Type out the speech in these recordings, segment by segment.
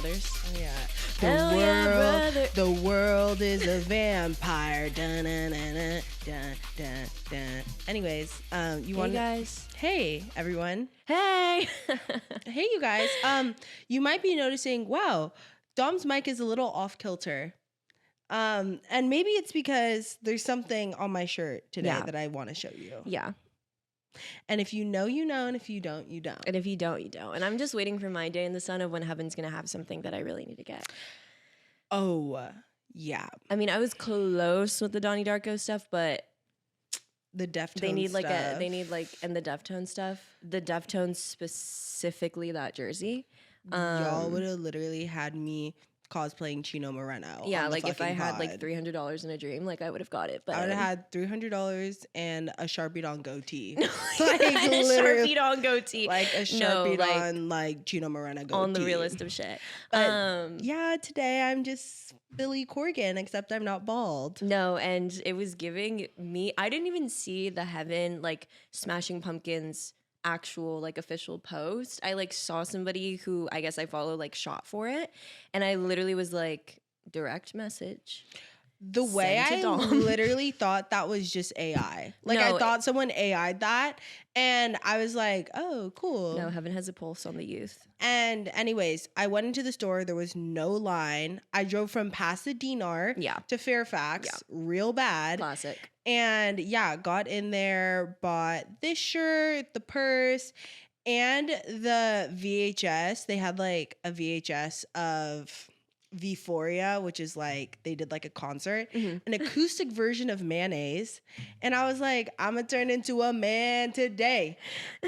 Brothers. Oh, yeah. Hell yeah, brother. The world is a vampire. Dun, dun, dun, dun, dun, dun, dun. Anyways, you want guys. Hey, everyone. Hey. Hey, you guys. You might be noticing, wow, Dom's mic is a little off kilter. And maybe it's because there's something on my shirt today that I want to show you. Yeah. And if you know, you know, and if you don't, you don't. And if you don't, you don't. And I'm just waiting for my day in the sun of when Heaven's going to have something that I really need to get. Oh, yeah. I mean, I was close with the Donnie Darko stuff, but the Deftones they need stuff. and the Deftones stuff. The Deftones, specifically that jersey. Y'all would have literally had me cosplaying Chino Moreno. Yeah, like if I had like $300 in a dream, like I would have got it. But I would have had $300 and a Sharpie on goatee. Like a Sharpie on goatee. Like a Sharpie on like Chino Moreno goatee. On the realest of shit. Yeah, today I'm just Billy Corgan, except I'm not bald. No, and it was giving me, I didn't even see the Heaven like Smashing Pumpkins actual like official post. I like saw somebody who I guess I follow like shot for it, and I literally was like, direct message. The way I literally thought that was just AI. Like I thought someone AI'd that, and I was like, oh, cool. No, Heaven has a pulse on the youth. And anyways, I went into the store. There was no line. I drove from Pasadena to Fairfax real bad. Classic. And yeah, got in there, bought this shirt, the purse, and the VHS. They had like a VHS of Vphoria, which is like they did like a concert, an acoustic version of Mayonnaise. And I was like, I'm gonna turn into a man today.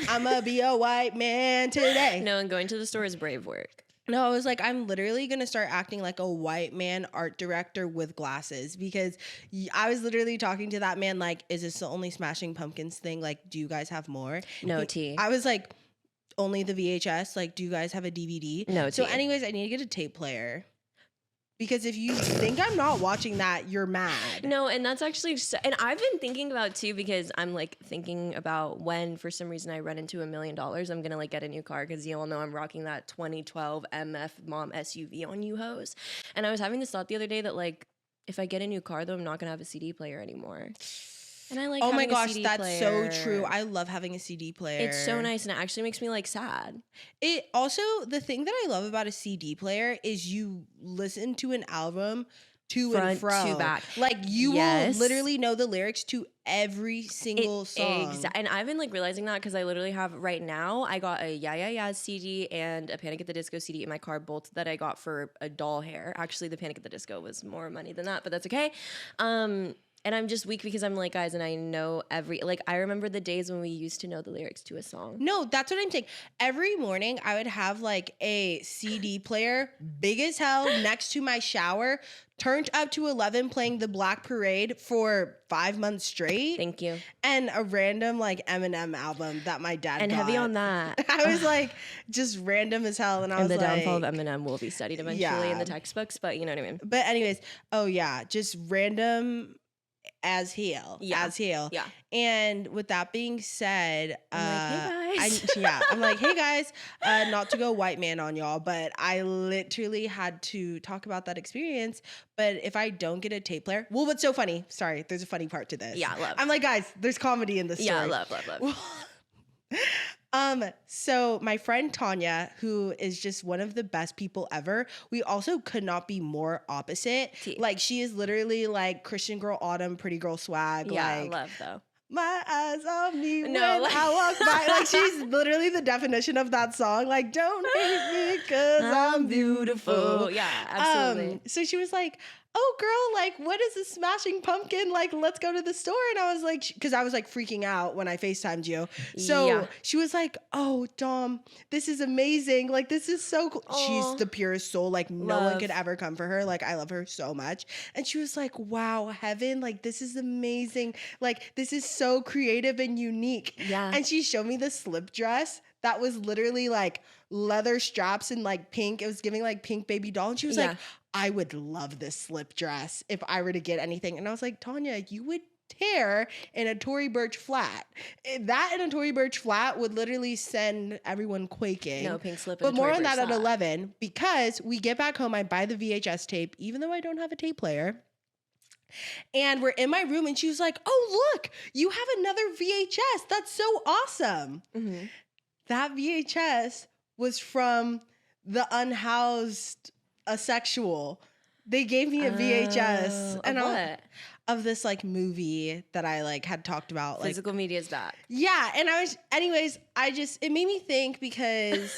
I'm gonna be a white man today. No, and going to the store is brave work. No, I was like, I'm literally going to start acting like a white man art director with glasses, because I was literally talking to that man like, is this the only Smashing Pumpkins thing? Like, do you guys have more? No tea. I was like, only the VHS? Like, do you guys have a DVD? No tea. So anyways, I need to get a tape player. Because if you think I'm not watching that, you're mad. No, and that's actually, and I've been thinking about too, because I'm like thinking about when, for some reason, I run into $1 million, I'm gonna like get a new car, because you all know I'm rocking that 2012 MF mom SUV on you hoes. And I was having this thought the other day that like, if I get a new car though, I'm not gonna have a CD player anymore. And I like, oh my gosh, CD that's player. so true. I love having a CD player. It's so nice, and it actually makes me like sad. It also, the thing that I love about a CD player is you listen to an album and fro. To back. Like you will literally know the lyrics to every single song. And I've been like realizing that, because I literally have right now, I got a Yeah Yeah Yeah CD and a Panic at the Disco CD in my car, both that I got for a doll hair. Actually, the Panic at the Disco was more money than that, but that's okay. And I'm just weak because I'm like, guys, and I know I remember the days when we used to know the lyrics to a song. No, that's what I'm saying. Every morning I would have like a CD player, big as hell, next to my shower, turned up to 11, playing the Black Parade for 5 months straight. Thank you. And a random like Eminem album that my dad and got. Heavy on that. I was like, just random as hell. And I was like, the downfall of Eminem will be studied eventually in the textbooks, but you know what I mean. But anyways, oh yeah, just random as hell. Yeah. And with that being said, I'm like, hey guys, not to go white man on y'all, but I literally had to talk about that experience. But if I don't get a tape player, well, what's so funny? Sorry, there's a funny part to this. Yeah, love. I'm like, guys, there's comedy in this story. Yeah, love. So my friend Tanya, who is just one of the best people ever, we also could not be more opposite. Like, she is literally like Christian girl autumn, pretty girl swag. Yeah, like, I love though. My eyes on me when I walk by. Like, she's literally the definition of that song. Like, don't hate me because I'm beautiful. Yeah, absolutely. So she was like, oh girl, like, what is this Smashing Pumpkin? Like, let's go to the store. And I was like, because I was like freaking out when I FaceTimed you. So she was like, oh, Dom, this is amazing. Like, this is so cool. Aww. She's the purest soul. Like, no one could ever come for her. Like, I love her so much. And she was like, wow, Heaven, like, this is amazing. Like, this is so creative and unique. Yeah. And she showed me the slip dress that was literally like leather straps and like pink. It was giving like pink baby doll. And she was like, I would love this slip dress if I were to get anything. And I was like, Tanya, you would tear in a Tory Burch flat. That in a Tory Burch flat would literally send everyone quaking. No, pink slip. But more on that at 11, because we get back home, I buy the VHS tape, even though I don't have a tape player. And we're in my room and she was like, oh, look, you have another VHS. That's so awesome. Mm-hmm. That VHS was from the Unhoused Asexual. They gave me a VHS. And what? Of this like movie that I like had talked about. Physical media is back. Yeah. And it made me think because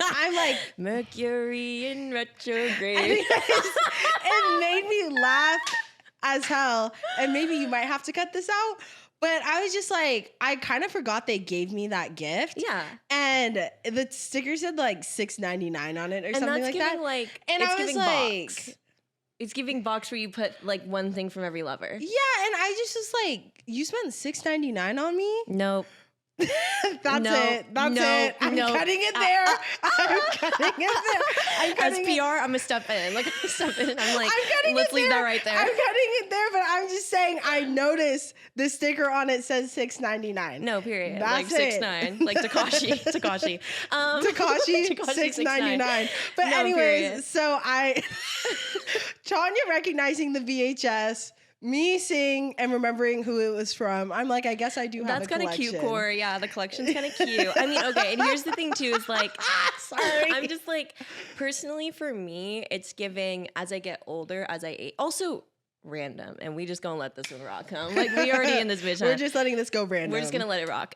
I'm like. Mercury in retrograde. It made me laugh as hell. And maybe you might have to cut this out. But I was just like, I kind of forgot they gave me that gift. Yeah. And the sticker said like $6.99 on it or something like that. And I was like, box. It's giving box where you put like one thing from every lover. Yeah. And I just was like, you spent $6.99 on me? Nope. That's it. I'm cutting it there. I'm cutting it there. As PR, I'm gonna step in. Like I'm like, let's leave that right there. I'm cutting it there, but I'm just saying I noticed the sticker on it says $6.99. No, period. That's like 6.9. Like Takashi. Takashi $6.99. But no, anyways, period. So Tanya recognizing the VHS, me seeing and remembering who it was from, I'm like, I guess I do have That's a collection. That's kind of cute, Core. Yeah, the collection's kind of cute. I mean, okay, and here's the thing, too, is like, sorry. I'm just like, personally for me, it's giving, as I get older, as I age, also random, and we just gonna let this one rock, huh? Like, we already in this bitch, huh? We're just letting this go random. We're just gonna let it rock.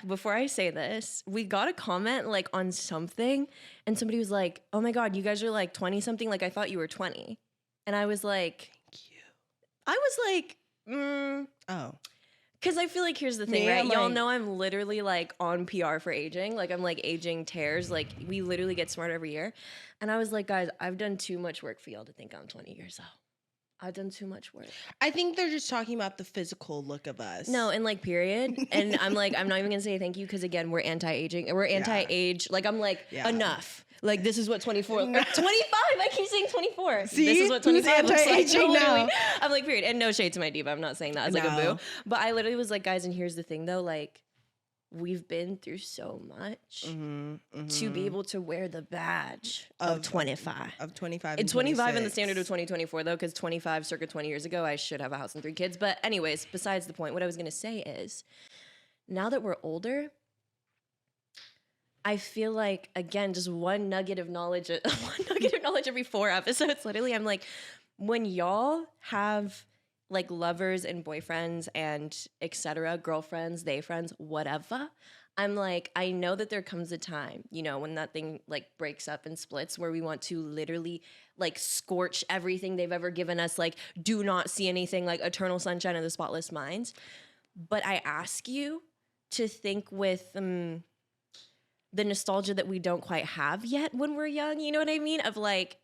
Before I say this, we got a comment, like, on something, and somebody was like, oh my God, you guys are, like, 20-something, like, I thought you were 20. And I was like, thank you. I was like, oh. Because I feel like here's the thing, right? Y'all know I'm literally like on PR for aging. Like I'm like aging tears. Like we literally get smarter every year. And I was like, guys, I've done too much work for y'all to think I'm 20 years old. I've done too much work. I think they're just talking about the physical look of us. No, and like period. And I'm like, I'm not even gonna say thank you because again, we're anti-aging. We're anti-age. Like I'm like, enough. Like this is what 24, 25. I keep saying 24. See? This is what 25 looks like. Now. I'm like, period. And no shade to my diva. I'm not saying that as like a boo. But I literally was like, guys, and here's the thing though, like we've been through so much to be able to wear the badge of 25. Of 25. And 25 in the standard of 2024 though, because 25 circa 20 years ago, I should have a house and 3 kids. But anyways, besides the point, what I was gonna say is now that we're older, I feel like, again, just one nugget of knowledge every 4 episodes. Literally, I'm like, when y'all have like lovers and boyfriends and etc., girlfriends, they friends, whatever, I'm like, I know that there comes a time, you know, when that thing like breaks up and splits where we want to literally like scorch everything they've ever given us, like do not see anything, like eternal sunshine of the spotless minds. But I ask you to think with the nostalgia that we don't quite have yet when we're young, you know what I mean? Of like,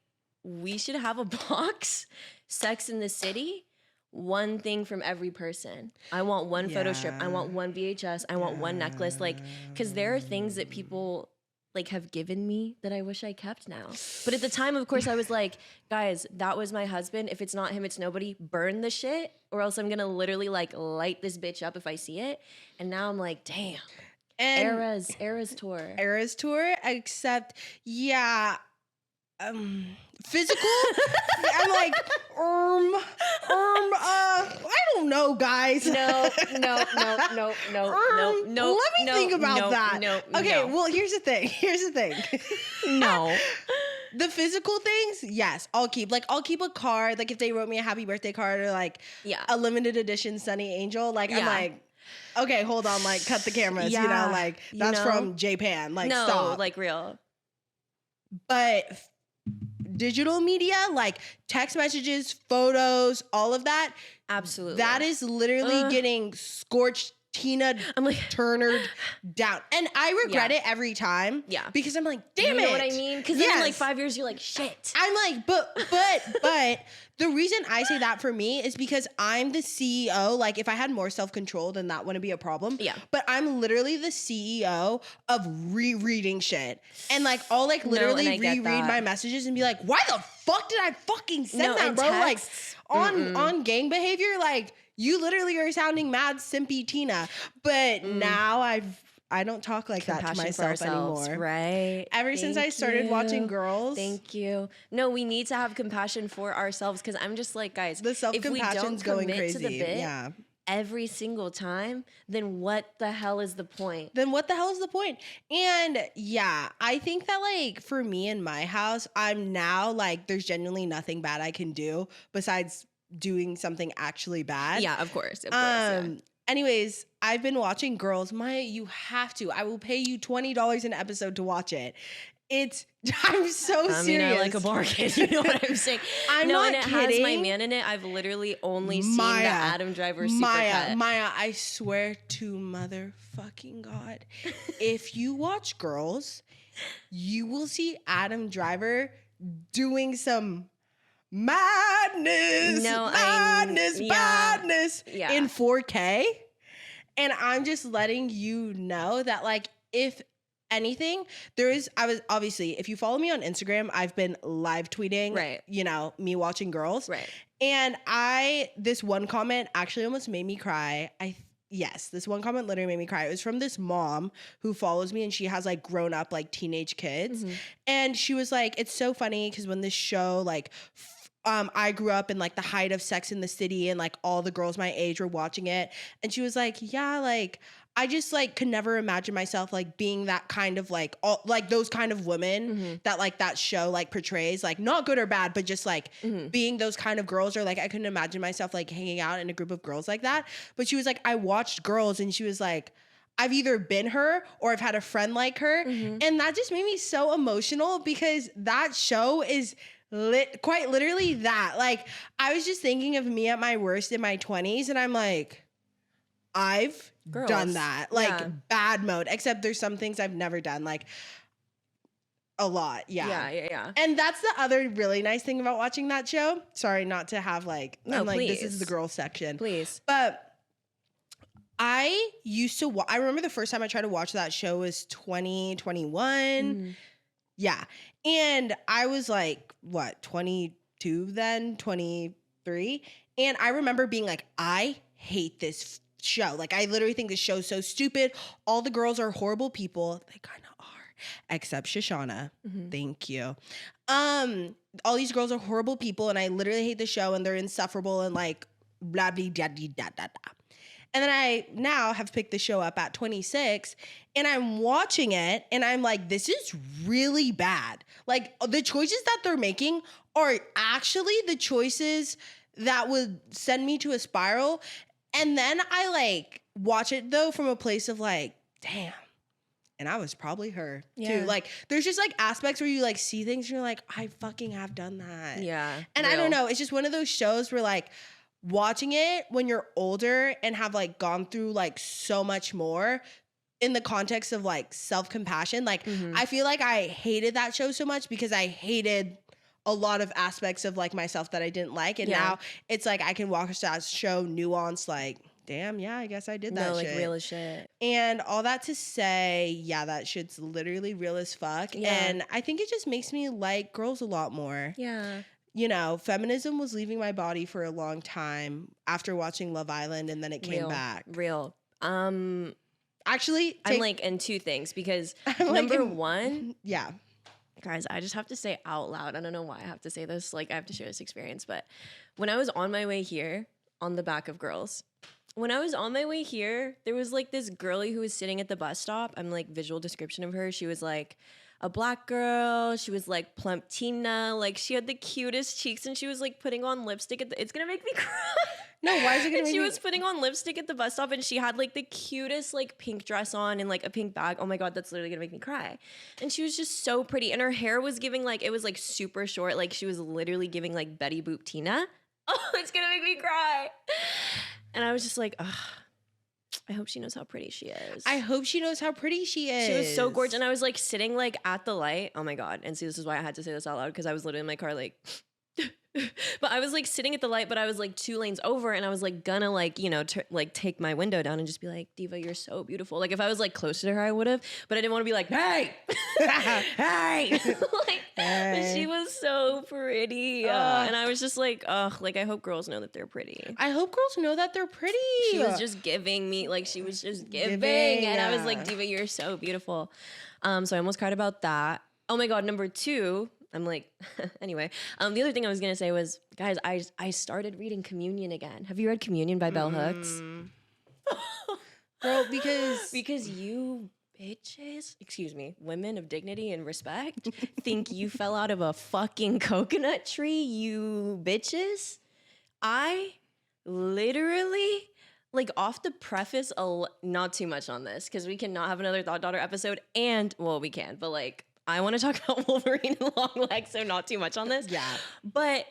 we should have a box, Sex in the City, one thing from every person. I want one photo strip. I want one VHS. I want one necklace. Like, because there are things that people like have given me that I wish I kept now. But at the time, of course, I was like, guys, that was my husband. If it's not him, it's nobody. Burn the shit or else I'm going to literally like light this bitch up if I see it. And now I'm like, damn. And Era's tour, except physical. I'm like, I don't know, guys. No. Let me think about that. Okay, well, here's the thing. No. The physical things, yes, I'll keep. Like, I'll keep a card. Like, if they wrote me a happy birthday card or like a limited edition Sunny Angel, like I'm like, okay, hold on, like cut the cameras, you know, like that's from Japan, like stop. Like real. But digital media, like text messages, photos, all of that, absolutely, that is literally getting scorched Tina Turner down. And I regret it every time. Yeah. Because I'm like, damn it. You know what I mean? Because then in like 5 years, you're like, shit. I'm like, but the reason I say that for me is because I'm the CEO. Like, if I had more self-control, then that wouldn't be a problem. Yeah. But I'm literally the CEO of rereading shit. And like, I'll like literally reread my messages and be like, why the fuck did I fucking send that, bro? Texts. Like on gang behavior, like you literally are sounding mad simpy Tina. But now I don't talk like that to myself anymore. Right. Ever since I started watching Girls. Thank you. No, we need to have compassion for ourselves because I'm just like, guys, the self-compassion's going crazy. To the bit, every single time, then what the hell is the point? And yeah, I think that like for me in my house, I'm now like there's genuinely nothing bad I can do besides doing something actually bad. Yeah, of course. Yeah. Anyways, I've been watching Girls. Maya, you have to. I will pay you $20 an episode to watch it. I'm so serious. I like a bargain. You know what I'm saying? I'm not and it kidding. has my man in it. I've literally only seen the Adam Driver supercut. Maya, I swear to motherfucking God, if you watch Girls, you will see Adam Driver doing some madness in 4K. And I'm just letting you know that like if anything, if you follow me on Instagram, I've been live tweeting, you know, me watching Girls. Right. And this one comment actually almost made me cry. This one comment literally made me cry. It was from this mom who follows me and she has like grown up like teenage kids. And she was like, it's so funny because when this show like I grew up in like the height of Sex in the City and like all the girls my age were watching it. And she was like, yeah, like I just like could never imagine myself like being that kind of like all like those kind of women that like that show like portrays, like not good or bad, but just like being those kind of girls, or like I couldn't imagine myself like hanging out in a group of girls like that. But she was like, I watched Girls and she was like, I've either been her or I've had a friend like her. And that just made me so emotional because that show is quite literally that. Like I was just thinking of me at my worst in my 20s and I'm like, I've done that. Like bad mode, except there's some things I've never done, like a lot. Yeah. And that's the other really nice thing about watching that show. Sorry, not to have like, I'm like, this is the girls section. Please. But I used to, I remember the first time I tried to watch that show was 2021. Yeah. And I was like, what, 22 then, 23. And I remember being like, I hate this show. Like, I literally think this show's so stupid. All the girls are horrible people. They kind of are, except Shoshana. Thank you. All these girls are horrible people, and I literally hate the show, and they're insufferable, and like, blah, blah, da, da, da, da. And then I now have picked the show up at 26 and I'm watching it and I'm like, this is really bad. Like the choices that they're making are actually the choices that would send me to a spiral. And then I like watch it though from a place of like, damn. And I was probably her too. Like there's just like aspects where you like see things and you're like, I fucking have done that. Yeah. And I don't know. It's just one of those shows where like, watching it when you're older and have like gone through like so much more in the context of like self-compassion. Like I feel like I hated that show so much because I hated a lot of aspects of like myself that I didn't like. And now it's like I can watch that show nuanced like, damn, yeah, I guess I did that shit. Like real as shit. And all that to say, yeah, that shit's literally real as fuck. Yeah. And I think it just makes me like girls a lot more. Yeah. You know, feminism was leaving my body for a long time after watching Love Island, and then it came back. Actually, I'm like in two things because number one, guys, I just have to say out loud. I don't know why I have to say this. Like I have to share this experience, but when I was on my way here on the back of Girls, when I was on my way here, there was like this girlie who was sitting at the bus stop. I'm like visual description of her. She was like a black girl. She was like plump Tina. Like she had the cutest cheeks and she was like putting on lipstick it's gonna make me cry. No, why is it gonna make She was putting on lipstick at the bus stop and she had like the cutest like pink dress on and like a pink bag. Oh my God, that's literally gonna make me cry. And she was just so pretty. And her hair was giving like, it was like super short. Like she was literally giving like Betty Boop Tina. Oh, it's gonna make me cry. And I was just like, ugh. I hope she knows how pretty she is. I hope she knows how pretty she is. She was so gorgeous. And I was like sitting like at the light. Oh my God. And see, this is why I had to say this out loud because I was literally in my car like, But I was like sitting at the light, but I was like 2 lanes over, and I was like gonna like, you know, like take my window down and just be like, Diva, you're so beautiful. Like if I was like closer to her, I would have, but I didn't want to be like, hey, hey, like, but she was so pretty. And I was just like, like I hope girls know that they're pretty. I hope girls know that they're pretty. She was just giving me, like she was just giving. And I was like, Diva, you're so beautiful. So I almost cried about that. Oh my God, number 2. I'm like, anyway. The other thing I was gonna say was, guys, I started reading Communion again. Have you read Communion by Bell Hooks? Girl, because you bitches, excuse me, women of dignity and respect, think you fell out of a fucking coconut tree, you bitches. I literally, like, off the preface, not too much on this, because we cannot have another Thought Daughter episode, and, well, we can, but, like, I want to talk about Wolverine and Longlegs, so not too much on this. Yeah. But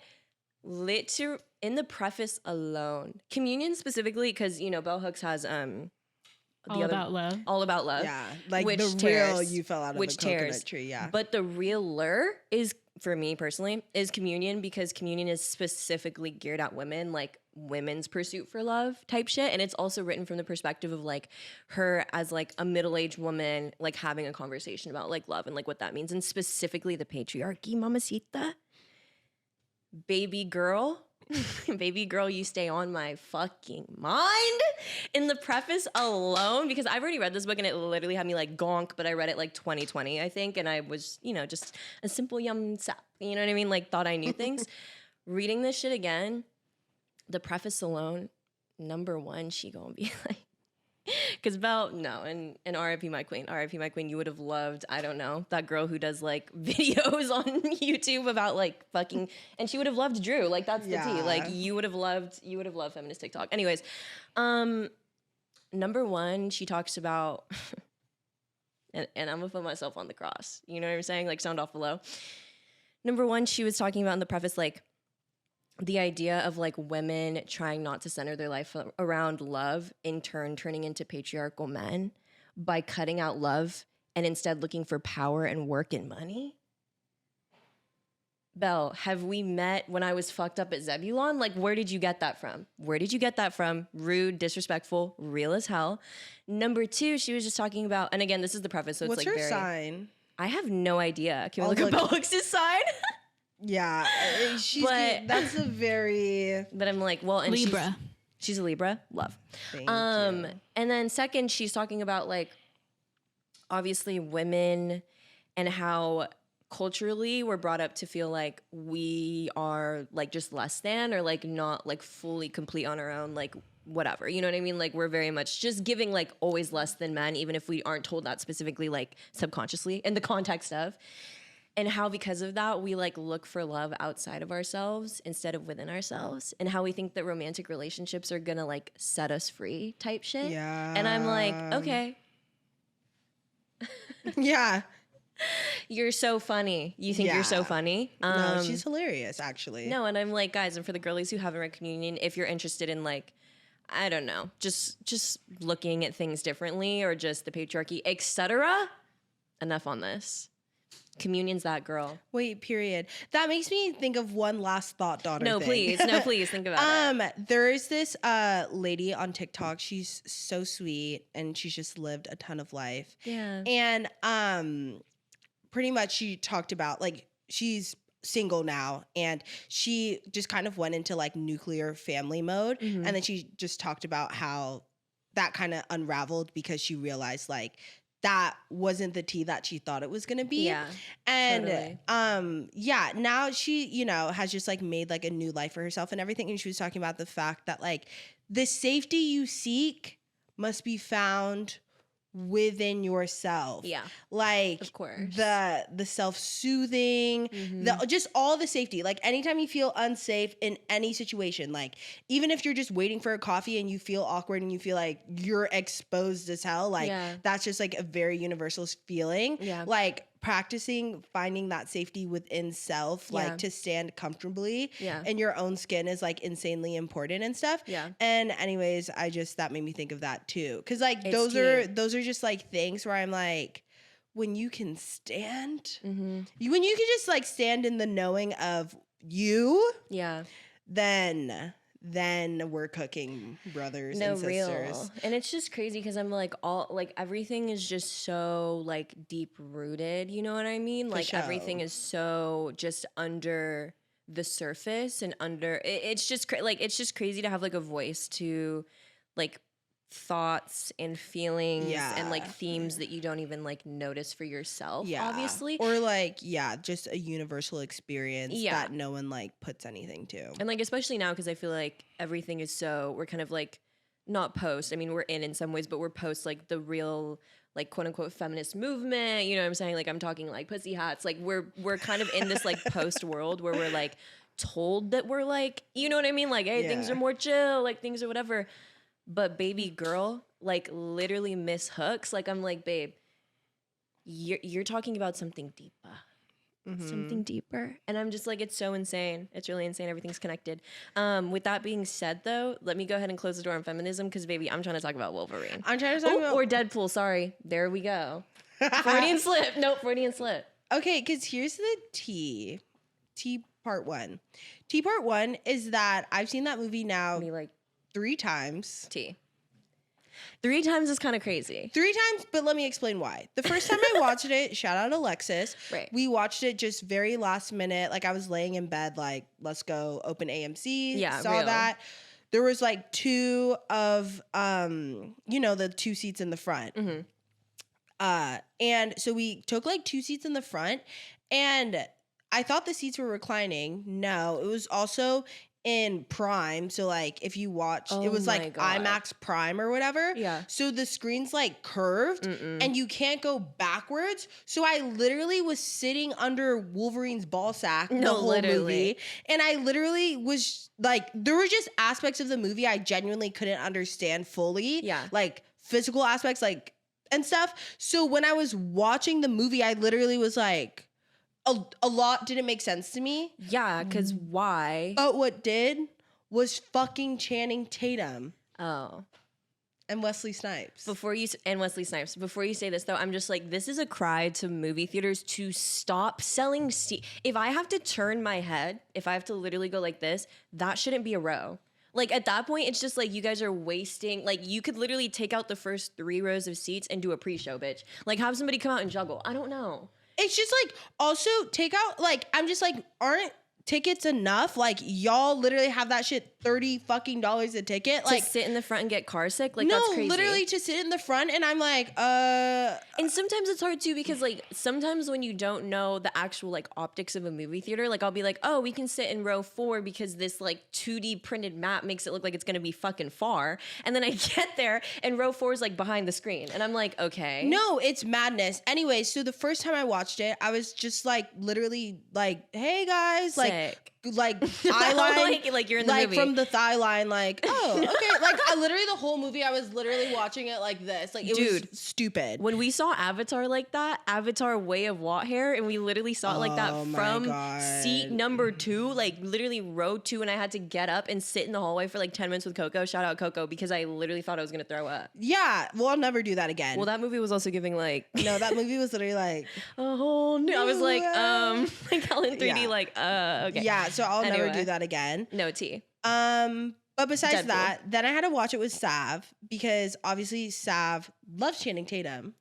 in the preface alone, Communion specifically, because, you know, Bell Hooks has All About Love. All About Love. Yeah, like which the tears, real you fell out of a coconut tree, yeah. But the realer is, for me personally, is Communion, because Communion is specifically geared at women, like women's pursuit for love type shit. And it's also written from the perspective of like her as like a middle-aged woman, like having a conversation about like love and like what that means. And specifically the patriarchy, mamacita. Baby girl, you stay on my fucking mind. In the preface alone, because I've already read this book and it literally had me like gonk, but I read it like 2020, I think. And I was, you know, just a simple yum sap, you know what I mean? Like thought I knew things. Reading this shit again, the preface alone, number 1, she gonna be like, because Belle, no, and R.I.P. my queen, you would have loved, I don't know, that girl who does like videos on YouTube about like fucking, and she would have loved Drew, like that's the tea, like you would have loved feminist TikTok. Anyways, number 1, she talks about, and I'm gonna put myself on the cross, you know what I'm saying, like sound off below. Number 1, she was talking about in the preface, like, the idea of like women trying not to center their life around love, in turn turning into patriarchal men by cutting out love and instead looking for power and work and money. Belle, have we met when I was fucked up at Zebulon? Like, where did you get that from? Rude, disrespectful, real as hell. Number 2, she was just talking about, and again, this is the preface, so what's it's like her sign? I have no idea. Can we look at Bell Hooks' sign? Yeah, that's a very. But I'm like, well, and Libra. She's a Libra. Love. Thank you. And then second, she's talking about like, obviously women and how culturally we're brought up to feel like we are like just less than, or like not like fully complete on our own, like whatever, you know what I mean? Like we're very much just giving like always less than men, even if we aren't told that specifically, like subconsciously in the context of. And how because of that, we like look for love outside of ourselves instead of within ourselves. And how we think that romantic relationships are gonna like set us free type shit. Yeah. And I'm like, okay. Yeah. You're so funny. You think you're so funny? No, she's hilarious, actually. No, and I'm like, guys, and for the girlies who haven't read Communion, if you're interested in like, I don't know, just looking at things differently or just the patriarchy, etc. Enough on this. Communion's that girl. Wait, period. That makes me think of one last Thought Daughter thing. No, please think about it. There's this lady on TikTok. She's so sweet and she's just lived a ton of life. Yeah. And pretty much she talked about like she's single now and she just kind of went into like nuclear family mode. Mm-hmm. And then she just talked about how that kind of unraveled because she realized like that wasn't the tea that she thought it was going to be. Yeah. And totally. yeah, now she, you know, has just like made like a new life for herself and everything. And she was talking about the fact that like the safety you seek must be found within yourself. Yeah. Like of course. The self-soothing, just all the safety. Like anytime you feel unsafe in any situation, like even if you're just waiting for a coffee and you feel awkward and you feel like you're exposed as hell, like that's just like a very universal feeling. Yeah. Like practicing finding that safety within self, like to stand comfortably in your own skin is like insanely important and stuff. Yeah. And anyways, that made me think of that too. Cause like those are just like things where I'm like, when you can stand, when you can just like stand in the knowing of you, Yeah. then we're cooking, brothers and sisters. Real. And it's just crazy because I'm like everything is just so like deep rooted, you know what I mean? Like everything is so just under the surface and it's just it's just crazy to have like a voice to like thoughts and feelings and like themes that you don't even like notice for yourself, obviously, or like just a universal experience that no one like puts anything to. And like especially now because I feel like everything is we're kind of like not post, I mean we're in some ways, but we're post like the real like quote unquote feminist movement, you know what I'm saying? Like I'm talking like pussy hats, like we're kind of in this like post world where we're like told that we're like, you know what I mean, like hey, things are more chill, like things are whatever. But baby girl, like literally miss hooks. Like I'm like, babe, you're talking about something deeper. Something deeper. And I'm just like, it's so insane. It's really insane. Everything's connected. With that being said though, let me go ahead and close the door on feminism because baby, I'm trying to talk about Wolverine. I'm trying to talk about... Or Deadpool, sorry. There we go. Freudian slip. Nope, Freudian slip. Okay, because here's the T part one. T part one is that I've seen that movie now... 3 times. 3 times is kind of crazy. 3 times, but let me explain why. The first time I watched it, shout out Alexis. Right. We watched it just very last minute. Like I was laying in bed, like, let's go open AMC. Yeah, saw real. that. There was like 2 of, the 2 seats in the front. And so we took like 2 seats in the front and I thought the seats were reclining. No, it was also in Prime, so like if you watch, it was like IMAX Prime or whatever. Yeah. So the screen's like curved and you can't go backwards. So I literally was sitting under Wolverine's ball sack the whole movie. And I literally was like, there were just aspects of the movie I genuinely couldn't understand fully. Yeah. Like physical aspects, like and stuff. So when I was watching the movie, I literally was like, a lot didn't make sense to me. Yeah, because why? But what did was fucking Channing Tatum. Oh. And Wesley Snipes. Before you say this, though, I'm just like, this is a cry to movie theaters to stop selling seats. If I have to turn my head, if I have to literally go like this, that shouldn't be a row. Like, at that point, it's just like you guys are wasting. Like, you could literally take out the first 3 rows of seats and do a pre-show, bitch. Like, have somebody come out and juggle. I don't know. It's just like, also take out, like, I'm just like, aren't tickets enough? Like, y'all literally have that shit $30 fucking a ticket. To like, sit in the front and get car sick? Like, no, that's crazy. Literally to sit in the front and I'm like, And sometimes it's hard too because like sometimes when you don't know the actual like optics of a movie theater, like I'll be like, oh, we can sit in row 4 because this like 2D printed map makes it look like it's gonna be fucking far. And then I get there and row 4 is like behind the screen. And I'm like, okay. No, it's madness. Anyway, so the first time I watched it, I was just like literally like, hey guys, Sick. like eye line, like you're in the like movie. from the thigh line, like, oh, okay. Like I literally the whole movie I was literally watching it like this. Like it was stupid. When we saw Avatar like that, Avatar Way of Water, and we literally saw it like that from seat number 2, like literally row 2, and I had to get up and sit in the hallway for like 10 minutes with Coco. Shout out Coco, because I literally thought I was gonna throw up. Yeah, well, I'll never do that again. Well, that movie was also giving like no, that movie was literally like a whole new. I was like Helen 3D, like okay. Yeah, so I'll never do that again. No tea. But besides Deadpool. that, then I had to watch it with Sav because obviously Sav loves Channing Tatum.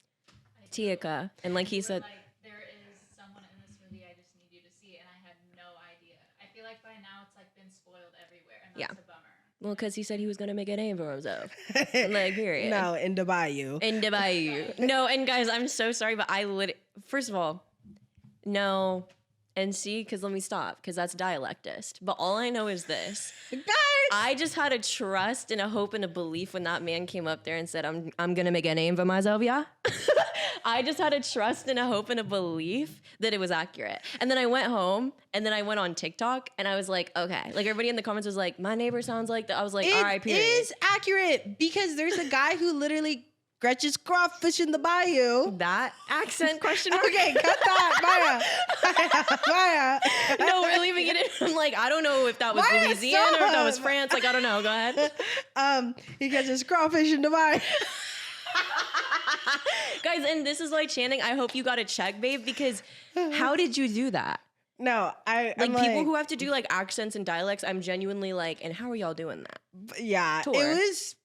Tika, and like he said, like, there is someone in this movie I just need you to see, and I had no idea. I feel like by now it's like been spoiled everywhere, and that's a bummer. Well, because he said he was gonna make a name for himself. Like, period. No, in the Bayou. In the Bayou. No, and guys, I'm so sorry, but first of all, no. And see, because let me stop, because that's dialectist. But all I know is this. Guys! I just had a trust and a hope and a belief when that man came up there and said, I'm going to make a name for myself, yeah? I just had a trust and a hope and a belief that it was accurate. And then I went home, and then I went on TikTok, and I was like, okay. Like, everybody in the comments was like, my neighbor sounds like that. I was like, all right, period. It is accurate, because there's a guy who literally Gretchen's crawfish in the bayou. That accent question mark? Okay, cut that, Maya. No, we're leaving it in. I'm like, I don't know if that was Maya, Louisiana or if that was France. Like, I don't know. Go ahead. He catches crawfish in the bayou. Guys, and this is why Channing, I hope you got a check, babe, because how did you do that? No, I'm people who have to do like accents and dialects, I'm genuinely like, and how are y'all doing that? Yeah, Tour. it was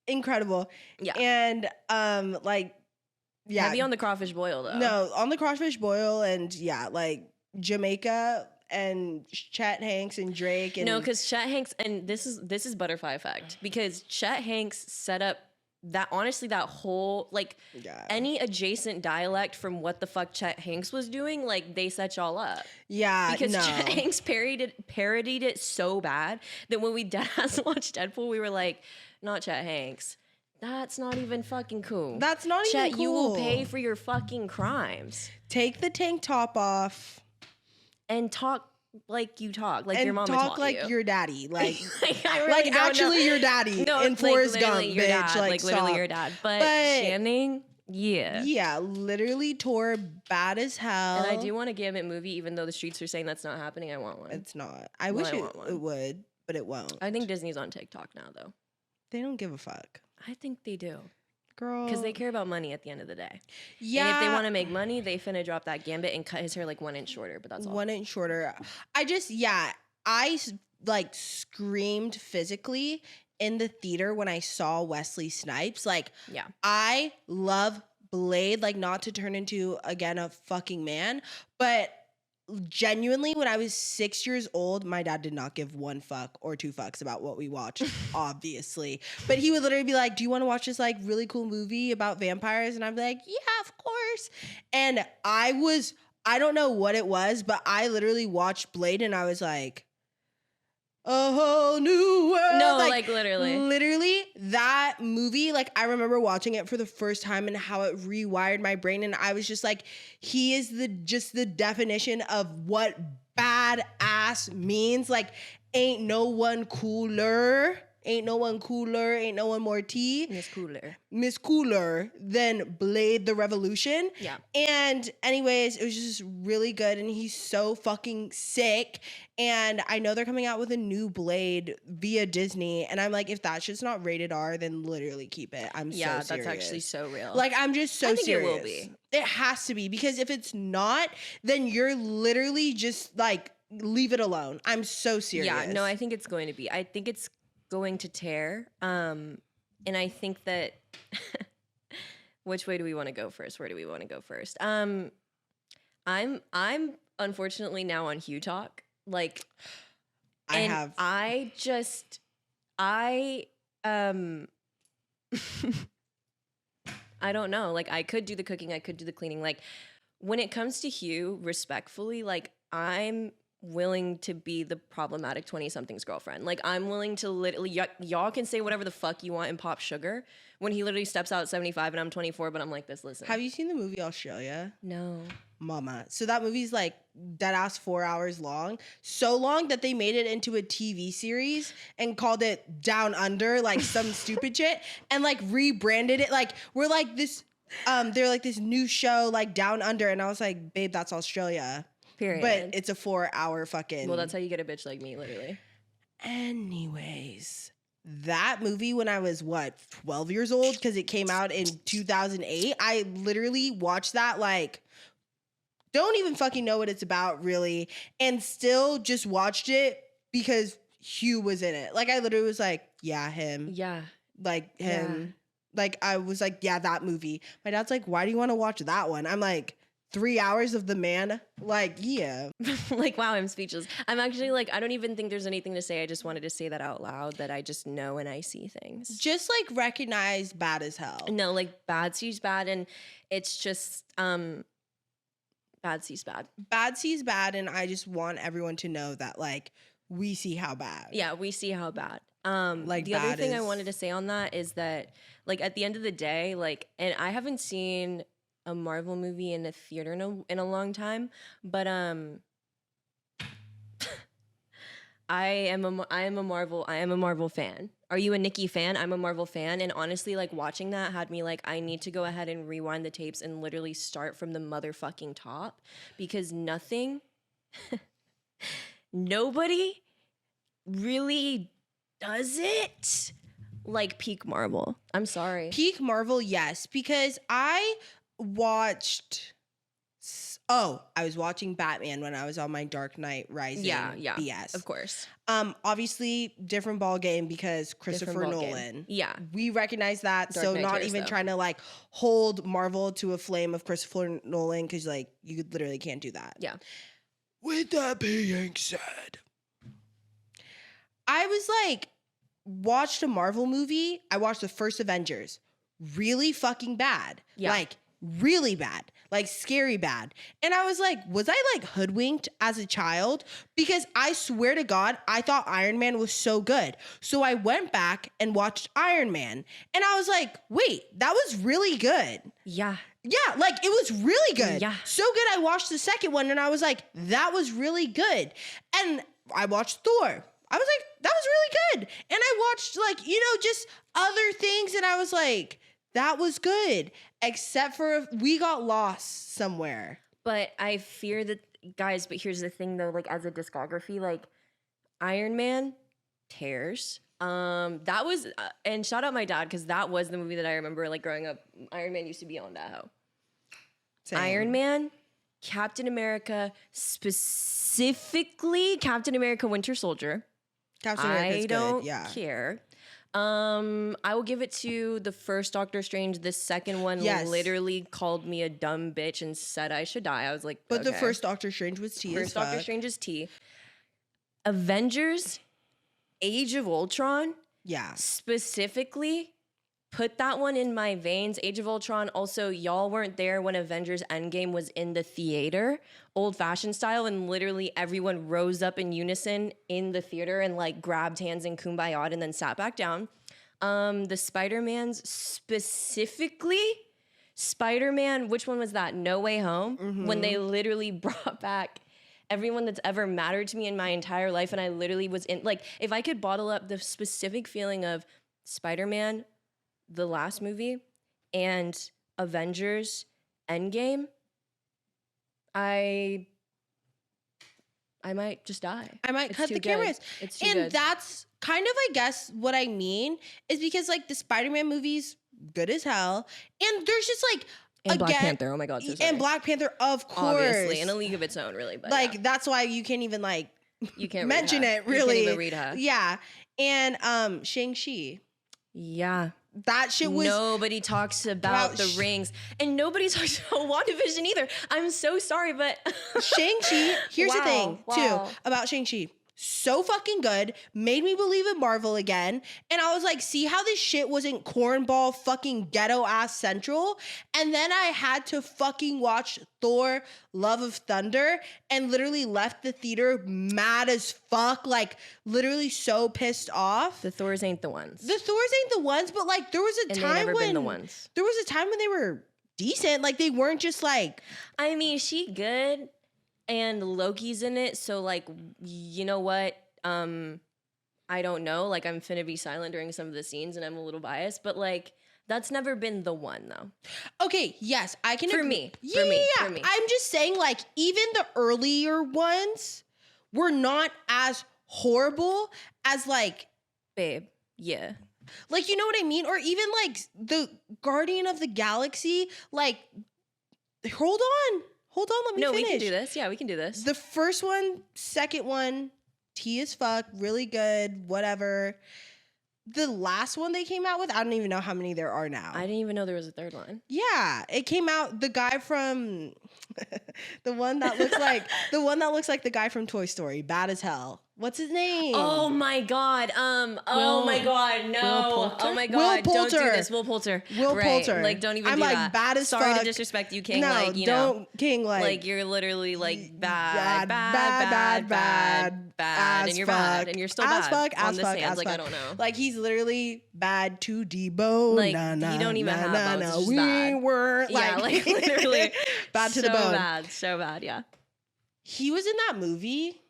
incredible. Yeah. And Heavy on the crawfish boil though. No, on the crawfish boil, and like Jamaica and Chet Hanks and Drake. And no, because Chet Hanks, and this is butterfly effect, because Chet Hanks set up that, honestly, that whole any adjacent dialect from what the fuck Chet Hanks was doing, like they set y'all up. Yeah, because Chet Hanks parodied it so bad that when we deadass watched Deadpool, we were like, not Chet Hanks. That's not even fucking cool. That's not Chet, even cool. You will pay for your fucking crimes. Take the tank top off and talk like you talk, like and your mama talk taught like you. your daddy, like really like actually know. your daddy No, in Forrest Gump, your bitch. Dad, like literally stop. your dad. But Channing, yeah, literally tore bad as hell. And I do want a Gambit movie, even though the streets are saying that's not happening. I want one. It's not. I wish it would, but it won't. I think Disney's on TikTok now, though. They don't give a fuck. I think they do. Girl. Because they care about money at the end of the day. Yeah. And if they want to make money, they finna drop that Gambit and cut his hair like 1 inch shorter, but that's all. 1 inch shorter. I like screamed physically in the theater when I saw Wesley Snipes. Like, I love Blade, like not to turn into, again, a fucking man, but genuinely, when I was 6 years old, my dad did not give one fuck or two fucks about what we watched, obviously. But he would literally be like, do you want to watch this like really cool movie about vampires? And I'd be like, yeah, of course. And I don't know what it was, but I literally watched Blade and I was like, a whole new world. No, like literally. Literally, that movie, like I remember watching it for the first time and how it rewired my brain. And I was just like, he is just the definition of what badass means. Like, ain't no one cooler. Ain't no one cooler, ain't no one more tea. Miss Cooler than Blade the Revolution. Yeah. And anyways, it was just really good. And he's so fucking sick. And I know they're coming out with a new Blade via Disney. And I'm like, if that shit's not rated R, then literally keep it. I'm so serious. Yeah, that's actually so real. Like, I'm just so serious. It will be. It has to be. Because if it's not, then you're literally just like, leave it alone. I'm so serious. Yeah, no, I think it's going to be. I think it's going to tear. And I think that which way do we want to go first? Where do we want to go first? I'm unfortunately now on Hugh Talk. Like, I don't know. Like, I could do the cooking, I could do the cleaning. Like, when it comes to Hugh, respectfully, like, I'm willing to be the problematic 20-something's girlfriend. Like, I'm willing to literally, y'all can say whatever the fuck you want and pop sugar when he literally steps out at 75 and I'm 24, but I'm like this, listen. Have you seen the movie Australia? No. Mama. So that movie's like dead ass 4 hours long. So long that they made it into a TV series and called it Down Under, like some stupid shit, and like rebranded it. Like, we're like this, they're like this new show, like Down Under. And I was like, babe, that's Australia. Period. But it's a 4 hour fucking. Well, that's how you get a bitch like me, literally. Anyways, that movie when I was 12 years old, because it came out in 2008. I literally watched that, like, don't even fucking know what it's about really, and still just watched it because Hugh was in it. Like, I literally was like, yeah, him. Yeah. Like, him. Yeah. Like, I was like, yeah, that movie. My dad's like, why do you want to watch that one? I'm like, 3 hours of the man, like, yeah. Like, wow, I'm speechless. I'm actually like, I don't even think there's anything to say. I just wanted to say that out loud, that I just know and I see things. Just like recognize bad as hell. No, like bad sees bad, and it's just bad sees bad. Bad sees bad, and I just want everyone to know that, like, we see how bad. Yeah, we see how bad. Like, the other thing I wanted to say on that is that, like, at the end of the day, like, and I haven't seen a Marvel movie in a theater in a long time, but I am a Marvel fan. Are you a Nicki fan? I'm a Marvel fan, and honestly, like, watching that had me like, I need to go ahead and rewind the tapes and literally start from the motherfucking top, because nobody really does it like peak Marvel. I'm sorry. Peak Marvel, yes, because I watched Oh, I was watching Batman when I was on my Dark Knight Rising BS. Of course. Obviously, different ball game because Christopher Nolan. Yeah. We recognize that. Dark so Knight not cares, even though. trying to like hold Marvel to a flame of Christopher Nolan because like you literally can't do that. Yeah. With that being said, I was like, watched a Marvel movie. I watched the first Avengers. Really fucking bad. Yeah. Like, really bad. Like, scary bad. And I was like, was I like hoodwinked as a child? Because I swear to God, I thought Iron Man was so good. So I went back and watched Iron Man. And I was like, wait, that was really good. Yeah. Yeah, like it was really good. Yeah. So good. I watched the second one and I was like, that was really good. And I watched Thor. I was like, that was really good. And I watched like, you know, just other things. And I was like, that was good. Except for we got lost somewhere. But I fear that, guys, but here's the thing though, like as a discography, like Iron Man tears. That was, and shout out my dad, because that was the movie that I remember like growing up. Iron Man used to be on that hoe. Same. Iron Man, Captain America, specifically Captain America Winter Soldier. Captain America's I don't good. Yeah. care. I will give it to the first Doctor Strange. The second one literally called me a dumb bitch and said I should die. I was like, But the okay. first Doctor Strange was T. First Doctor Strange is T. Avengers, Age of Ultron, Yeah. specifically, put that one in my veins. Age of Ultron, also, y'all weren't there when Avengers Endgame was in the theater, old-fashioned style, and literally everyone rose up in unison in the theater and like grabbed hands and kumbaya'd and then sat back down. The Spider-Mans, specifically, Spider-Man, which one was that? No Way Home? When they literally brought back everyone that's ever mattered to me in my entire life, and I literally was in, like, if I could bottle up the specific feeling of Spider-Man, the last movie, and Avengers Endgame, I might just die. I might It's cut too the good. cameras. It's too And good. that's kind of, I guess, what I mean is because like the Spider-Man movies, good as hell. And there's just like, And Black again, Panther, oh my God, so sorry. and Black Panther, of course. Obviously, in a league of its own, really. But like yeah. that's why you can't even like You can't mention read her. it really. You can't even read her. Yeah. And Shang-Chi. Yeah. That shit was Nobody talks about the rings. And nobody talks about WandaVision either. I'm so sorry, but Shang-Chi. Here's the thing, Wow. too, about Shang-Chi. So fucking good. Made me believe in Marvel again. And I was like, see how this shit wasn't cornball fucking ghetto ass central? And then I had to fucking watch Thor Love of Thunder and literally left the theater mad as fuck. Like literally so pissed off. the Thors ain't the ones. The Thors ain't the ones, but like there was a And they time never when been the ones. there was a time when they were decent. Like they weren't just like I mean, she good, and Loki's in it, so like, you know what? I don't know. Like, I'm finna be silent during some of the scenes, and I'm a little biased, but like, that's never been the one though. okay, yes, I can For agree. me. Yeah, For me. yeah. For me. I'm just saying, like, even the earlier ones were not as horrible as like Babe, yeah. you know what I mean? Or even like the Guardian of the Galaxy, like hold on, let me No, finish. we can do this. Yeah, we can do this. The first one, second one, T as fuck, really good, whatever. The last one they came out with, I don't even know how many there are now. I didn't even know there was a third one. Yeah, it came out. The guy from the one that looks like the guy from Toy Story, bad as hell. What's his name? Oh my God. Oh my God. No. Poulter? Oh my Will God. Don't do Poulter. this. Will Poulter. Will Right. Poulter. Like, don't even I'm do like, that. bad as Sorry fuck. to disrespect you, King. No, like, you don't know. King Like, you're literally like bad, bad and as you're fuck. bad, and you're still as bad fuck, on as the fuck, sands. as Like, I fuck. don't know. Like he's literally bad to debone. Like, nah, he don't even have bones, it's just we bad. weren't Yeah, like literally bad to so the bone. bad, so bad. Yeah. He was in that movie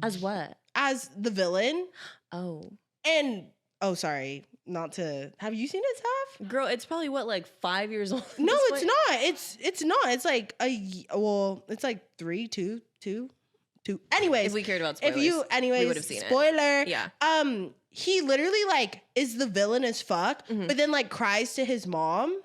As what? as the villain, Oh, and sorry, not to. Have you seen it, Saf? girl, it's probably what, like 5 years old. at No, this it's point? not. It's not. It's like it's like 3, 2. Anyways, If we cared about spoilers, we would have seen it. spoiler. Yeah. He literally like is the villain as fuck, Mhm. but then like cries to his mom.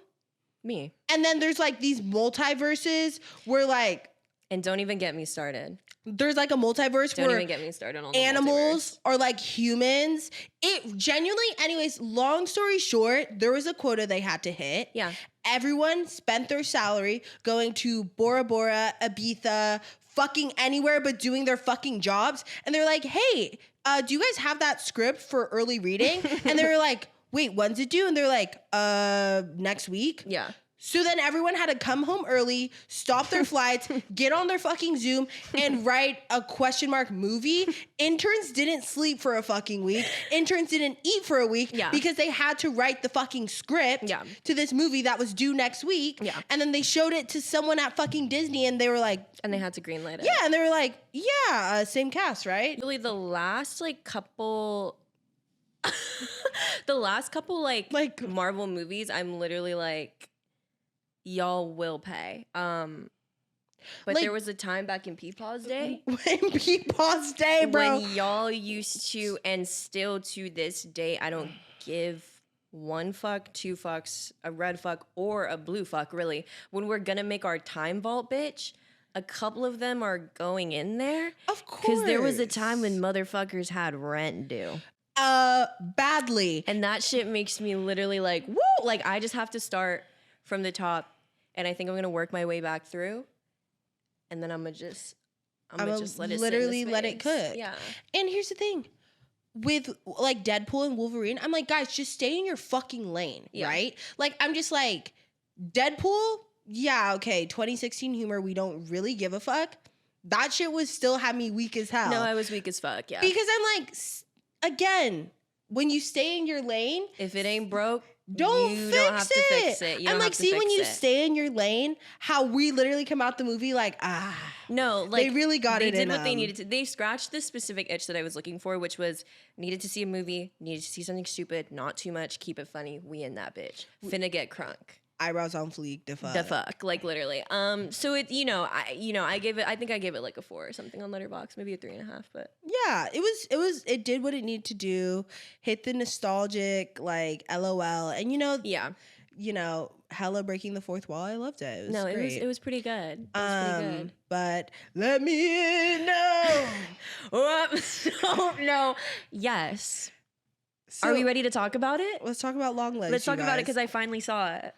Me. And then there's like these multiverses where like, And don't even get me started. there's like a multiverse Don't where even get me started on the animals multiverse. are like humans. It genuinely, anyways, long story short, there was a quota they had to hit. Yeah. Everyone spent their salary going to Bora Bora, Ibiza, fucking anywhere but doing their fucking jobs. And they're like, hey, do you guys have that script for early reading? And they were like, wait, when's it due? And they're like, next week. Yeah. So then everyone had to come home early, stop their flights, get on their fucking Zoom, and write a question mark movie. Interns didn't sleep for a fucking week. Interns didn't eat for a week because they had to write the fucking script to this movie that was due next week. Yeah. And then they showed it to someone at fucking Disney, and they were like, And they had to greenlight it. yeah, and they were like, yeah, same cast, right? Really, the last like couple like Marvel movies, I'm literally like, y'all will pay. But Like- there was a time back in Peepaw's day When Peepaw's day, bro. when y'all used to, and still to this day, I don't give one fuck, two fucks, a red fuck, or a blue fuck, really. When we're gonna make our time vault, bitch, a couple of them are going in there. Of course. Because there was a time when motherfuckers had rent due. Badly. And that shit makes me literally like, woo! Like, I just have to start from the top, and I think I'm gonna work my way back through. And then I'm gonna just let it literally sit in the let it space. cook. Yeah. And here's the thing. With like Deadpool and Wolverine, I'm like, guys, just stay in your fucking lane, right? Like, I'm just like, Deadpool, yeah, okay, 2016 humor, we don't really give a fuck. That shit was still had me weak as hell. No, I was weak as fuck, yeah. Because I'm like, again, when you stay in your lane, If it ain't broke, don't you fix don't have to fix it. You I'm don't like, have to see, when fix you it. stay in your lane, how we literally come out the movie like, No, like they really got they it did in what they them. needed to. They scratched the specific itch that I was looking for, which was needed to see a movie, needed to see something stupid, not too much, keep it funny. We in that bitch. Finna get crunk. eyebrows on fleek, the fuck. The fuck, like literally. So it, I gave it. I think I gave it like a 4 or something on Letterboxd, maybe a 3.5. But Yeah, it did what it needed to do. Hit the nostalgic, like, LOL, and yeah, hella breaking the fourth wall. I loved it. It was no, great. it was pretty good. It was pretty good. But let me in now. Oh no, yes. So, Are we ready to talk about it? Let's talk about Long Legs. Let's talk about it guys. because I finally saw it.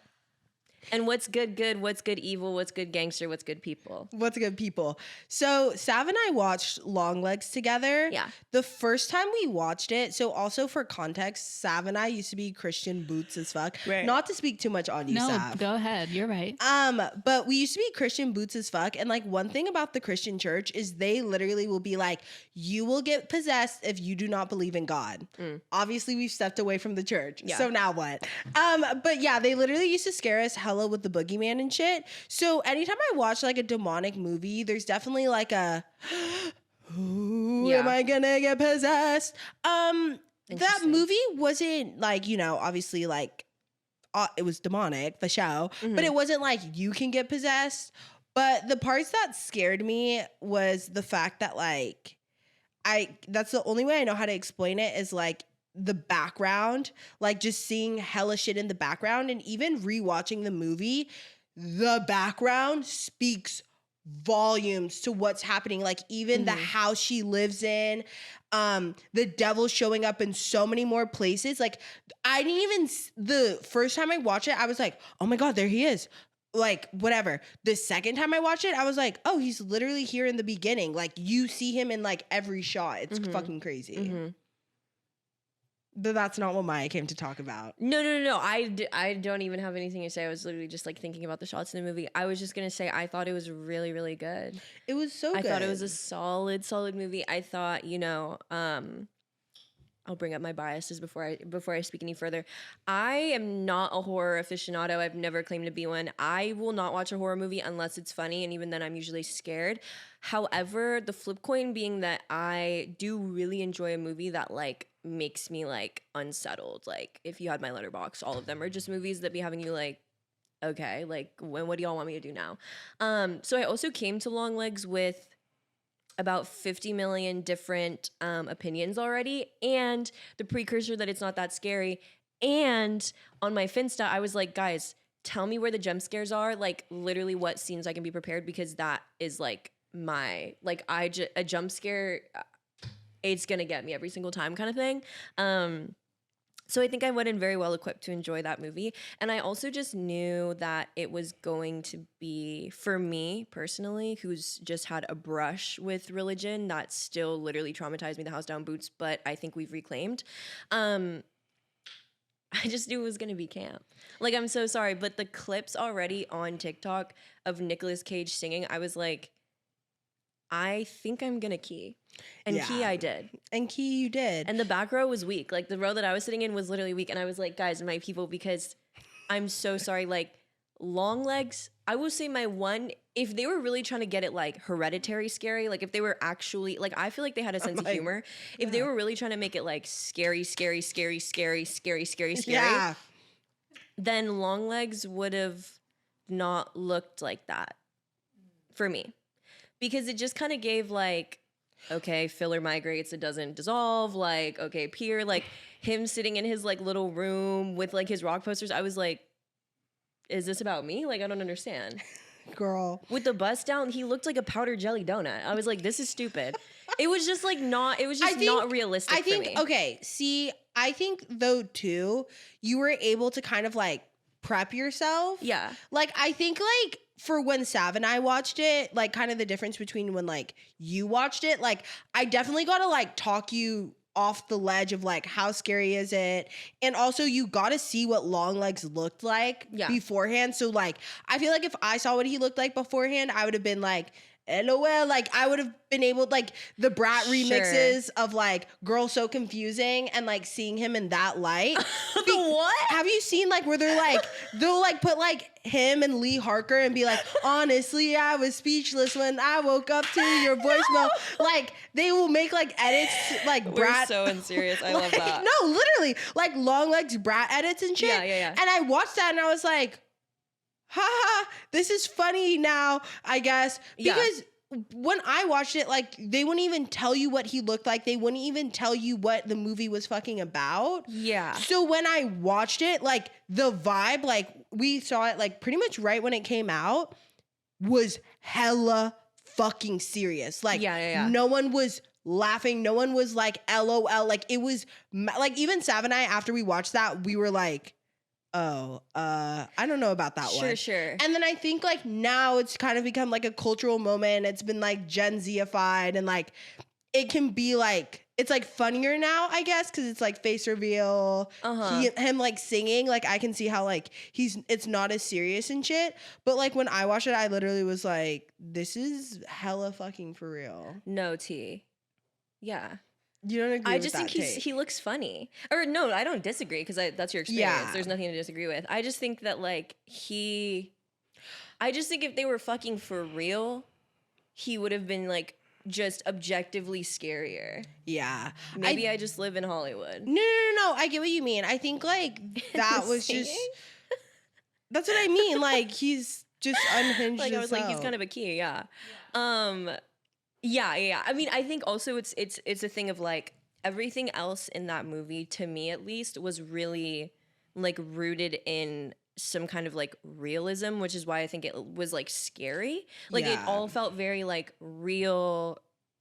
And what's good, what's good evil, what's good gangster, what's good people. What's good, people? So Sav and I watched Long Legs together. Yeah. The first time we watched it, so also for context, Sav and I used to be Christian boots as fuck. Right. Not to speak too much on you, No, Sav. go ahead. You're right. But we used to be Christian boots as fuck. And like one thing about the Christian church is they literally will be like, you will get possessed if you do not believe in God. Obviously, we've stepped away from the church. Yeah. So now what? But yeah, they literally used to scare us hella with the boogeyman and shit. So anytime I watch like a demonic movie, there's definitely like a who am I gonna get possessed? That Interesting. movie wasn't like, obviously like it was demonic, the show, but it wasn't like you can get possessed. But the parts that scared me was the fact that like that's the only way I know how to explain it is like the background, like just seeing hella shit in the background, and even rewatching the movie, the background speaks volumes to what's happening. Like even the house she lives in, the devil showing up in so many more places. Like I didn't even the first time I watched it, I was like, oh my God, there he is. Like whatever. The second time I watched it, I was like, oh, he's literally here in the beginning. Like you see him in like every shot. It's fucking crazy. But that's not what Maya came to talk about. No. I don't even have anything to say. I was literally just like thinking about the shots in the movie. I was just gonna say I thought it was really, really good. It was so good. I thought it was a solid movie. I thought, I'll bring up my biases before I speak any further. I am not a horror aficionado. I've never claimed to be one. I will not watch a horror movie unless it's funny, and even then I'm usually scared. However, the flip coin being that I do really enjoy a movie that like makes me like unsettled. Like if you had my letterbox, all of them are just movies that be having you like, okay, like what do y'all want me to do now? So I also came to Long Legs with about 50 million different opinions already, and the precursor that it's not that scary. And on my Finsta, I was like, guys, tell me where the jump scares are, like literally what scenes I can be prepared, because that is like my, like a jump scare, it's gonna get me every single time kind of thing. So I think I went in very well equipped to enjoy that movie. And I also just knew that it was going to be, for me personally, who's just had a brush with religion that still literally traumatized me the house down boots, but I think we've reclaimed. I just knew it was going to be camp. Like, I'm so sorry, but the clips already on TikTok of Nicolas Cage singing, I was like, I think I'm going to key. And key I did. And key you did. And the back row was weak. Like, the row that I was sitting in was literally weak. And I was like, guys, my people, because I'm so sorry. Like, long legs, I will say my one, if they were really trying to get it like Hereditary scary, like if they were actually, like I feel like they had a sense of humor. If they were really trying to make it like scary, Yeah. then long legs would have not looked like that for me. Because it just kind of gave like, okay, filler migrates, it doesn't dissolve, like, okay, Pier, like him sitting in his like little room with like his rock posters, I was like, is this about me? Like, I don't understand. Girl. With the bust down, he looked like a powdered jelly donut. I was like, this is stupid. It was just like not, it was just not realistic for me. Okay, see, I think though too, you were able to kind of like prep yourself. Yeah. Like, I think like for when Sav and I watched it, like kind of the difference between when like you watched it, like I definitely got to like talk you off the ledge of like how scary is it, and also you got to see what Longlegs looked like beforehand. So like I feel like if I saw what he looked like beforehand, I would have been like, LOL, like I would have been able, like the Brat remixes of like Girl So Confusing, and like seeing him in that light. The what? Have you seen like where they'll like put like him and Lee Harker and be like, honestly, I was speechless when I woke up to your voicemail. Like they will make like edits like Brat. We're so unserious. I like, love that. No, literally like Longlegs Brat edits and shit. Yeah. And I watched that and I was like, haha, this is funny now, I guess. Because when I watched it, like, they wouldn't even tell you what he looked like. They wouldn't even tell you what the movie was fucking about. Yeah. So when I watched it, like, the vibe, like, we saw it, like, pretty much right when it came out, was hella fucking serious. Like, no one was laughing. No one was like, LOL. Like, it was, like, even Sav and I, after we watched that, we were like, I don't know about that one. Sure. And then I think like now it's kind of become like a cultural moment. It's been like Gen Z-ified, and like it can be like, it's like funnier now, I guess, because it's like face reveal. Him like singing, like I can see how like it's not as serious and shit. But like when I watched it, I literally was like, this is hella fucking for real. No tea. Yeah. You don't agree I with just that think take? he looks funny. Or no, I don't disagree, because that's your experience. Yeah. There's nothing to disagree with. I just think that like I just think if they were fucking for real, he would have been like just objectively scarier. Yeah. Maybe I just live in Hollywood. No. I get what you mean. I think like that was just, that's what I mean. Like he's just unhinged. Like I was like, he's kind of a key. Yeah. Yeah. I mean, I think also it's a thing of like everything else in that movie, to me at least, was really like rooted in some kind of like realism, which is why I think it was like scary. Like it all felt very like real,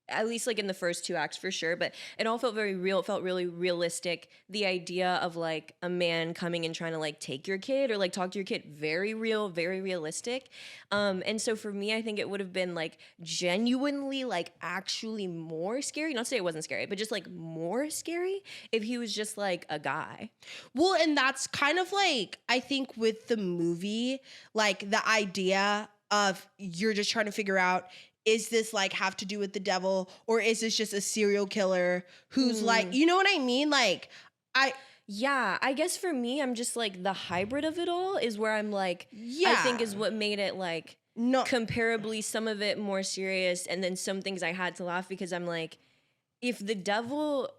at least like in the first two acts for sure, but it all felt very real. It felt really realistic. The idea of like a man coming and trying to like take your kid or like talk to your kid, very real, very realistic. And so for me, I think it would have been like genuinely like actually more scary. Not to say it wasn't scary, but just like more scary if he was just like a guy. Well, and that's kind of like, I think with the movie, like the idea of you're just trying to figure out, is this like have to do with the devil, or is this just a serial killer who's like, you know what I mean? Like I guess for me, I'm just like the hybrid of it all is where I'm like, I think is what made it like comparably some of it more serious. And then some things I had to laugh because I'm like, if the devil,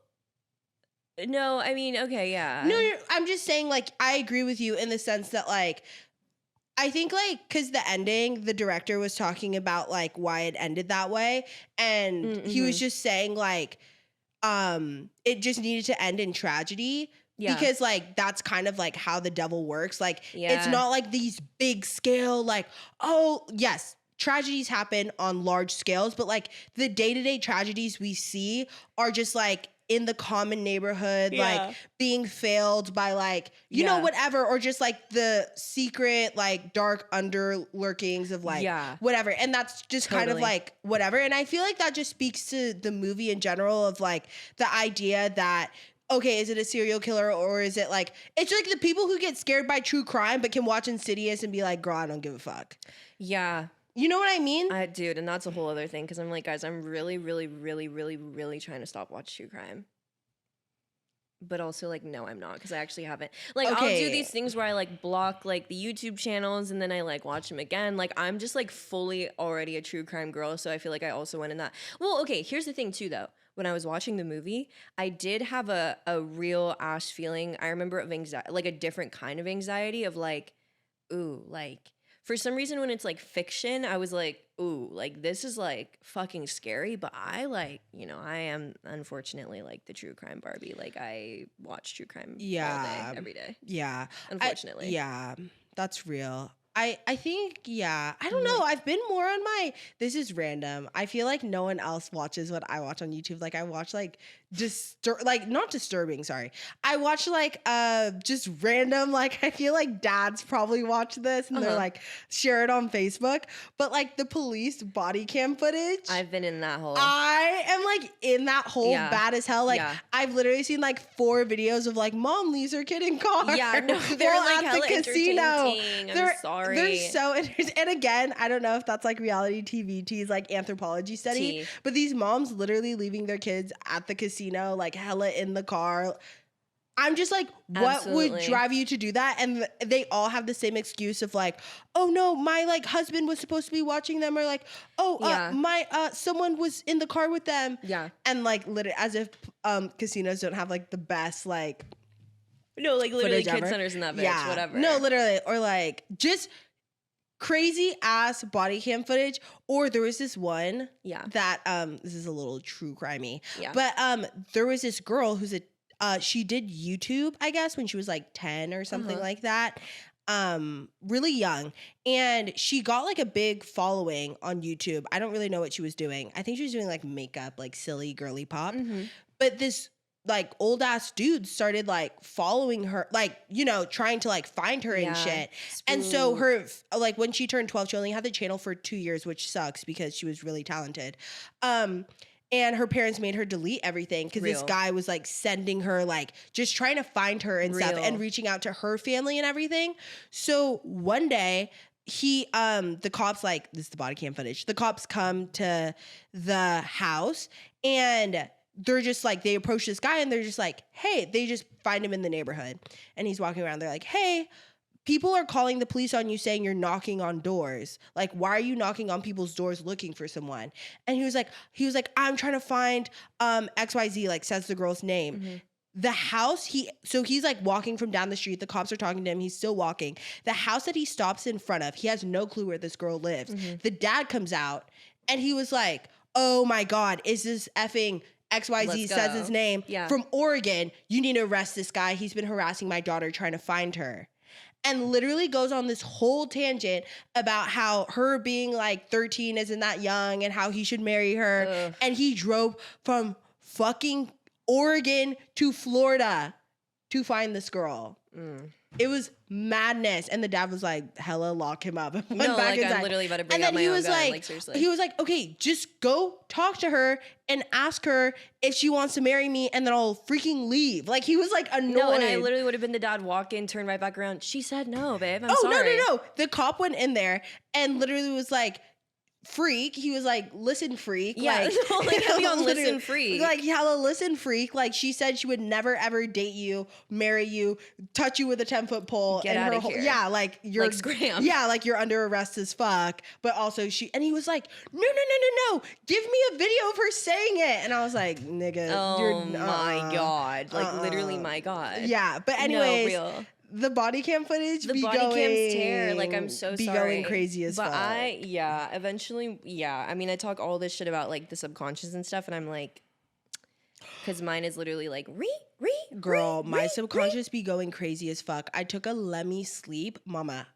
no, I mean, okay, yeah. No, I'm just saying like, I agree with you in the sense that like, I think like, cause the ending, the director was talking about like why it ended that way. And he was just saying like, it just needed to end in tragedy Yeah. Because like that's kind of like how the devil works. Like Yeah. it's not like these big scale, like, oh yes, tragedies happen on large scales, but like the day-to-day tragedies we see are just like in the common neighborhood, like being failed by like, you know, whatever, or just like the secret, like dark underlurkings of like whatever. And that's just kind of like whatever. And I feel like that just speaks to the movie in general of like the idea that, okay, is it a serial killer or is it like, it's like the people who get scared by true crime but can watch Insidious and be like, girl, I don't give a fuck. Yeah. You know what I mean? Dude, and that's a whole other thing because I'm like, guys, I'm really, really, really, really, really trying to stop watching true crime. But also like, no, I'm not because I actually haven't. Like, I'll do these things where I like block like the YouTube channels and then I like watch them again. Like, I'm just like fully already a true crime girl. So I feel like I also went in that. Well, okay, here's the thing too, though. When I was watching the movie, I did have a real ass feeling. I remember of anxiety, like a different kind of anxiety of like, ooh, like for some reason when it's like fiction, I was like, ooh, like this is like fucking scary. But I like, you know, I am unfortunately like the true crime Barbie. Like I watch true crime all day, every day. Yeah. Unfortunately. That's real. I think, I don't know. I've been more on my, this is random. I feel like no one else watches what I watch on YouTube. Like I watch like not disturbing, sorry. I watch like just random, like I feel like dads probably watch this and they're like share it on Facebook. But like the police body cam footage. I've been in that hole. I am like in that hole bad as hell. Like I've literally seen like 4 videos of like mom leaves her kid in car. Yeah, no, they're like at the casino. I'm sorry. They're so interesting. And again, I don't know if that's like reality TV T's like anthropology study, but these moms literally leaving their kids at the casino, like hella in the car. I'm just like, what would drive you to do that? And they all have the same excuse of like, oh no, my like husband was supposed to be watching them, or like, my someone was in the car with them. Yeah. And like literally as if casinos don't have like the best like like literally kid centers in that bitch, whatever. No, literally. Or like just crazy ass body cam footage. Or there was this one that this is a little true crimey. Yeah. But there was this girl who's she did YouTube, I guess, when she was like 10 or something like that. Really young. And she got like a big following on YouTube. I don't really know what she was doing. I think she was doing like makeup, like silly girly pop. But this like old ass dudes started like following her, like, you know, trying to like find her and shit. And so her, like when she turned 12, she only had the channel for 2 years, which sucks because she was really talented. And her parents made her delete everything because this guy was like sending her, like just trying to find her and stuff and reaching out to her family and everything. So one day the cops, like, this is the body cam footage. The cops come to the house and they're just like, they approach this guy and they're just like, hey, they just find him in the neighborhood and he's walking around. They're like, hey, people are calling the police on you saying you're knocking on doors. Like, why are you knocking on people's doors looking for someone? And he was like, I'm trying to find XYZ, like says the girl's name. The house he's like walking from down the street. The cops are talking to him. He's still walking. The house that he stops in front of, he has no clue where this girl lives. The dad comes out and he was like, oh my God, is this effing XYZ says his name from Oregon? You need to arrest this guy. He's been harassing my daughter trying to find her. And literally goes on this whole tangent about how her being like 13 isn't that young and how he should marry her. Ugh. And he drove from fucking Oregon to Florida to find this girl. It was madness. And the dad was like, hella lock him up. I'm literally about to bring out my own gun. Like, seriously. He was like, okay, just go talk to her and ask her if she wants to marry me and then I'll freaking leave. Like, he was like annoyed. No, and I literally would have been the dad, walk in, turn right back around. She said no, babe. I'm sorry. No. The cop went in there and literally was like, freak. He was like, listen, freak. Yeah, like heavy on listen, freak. Like, hella listen, freak. Like, she said she would never ever date you, marry you, touch you with a 10-foot pole. Get out of here. Yeah, like you're like scram. Yeah, like you're under arrest as fuck. But also and he was like, no. Give me a video of her saying it. And I was like, nigga, my God. Like literally my God. Yeah, but anyways. No, real. The body cam footage cams tear. Like, I'm so sorry. Going crazy as fuck. But eventually, I mean, I talk all this shit about like the subconscious and stuff, and I'm like, because mine is literally like, Girl, my subconscious be going crazy as fuck. I took a Let Me Sleep. Mama,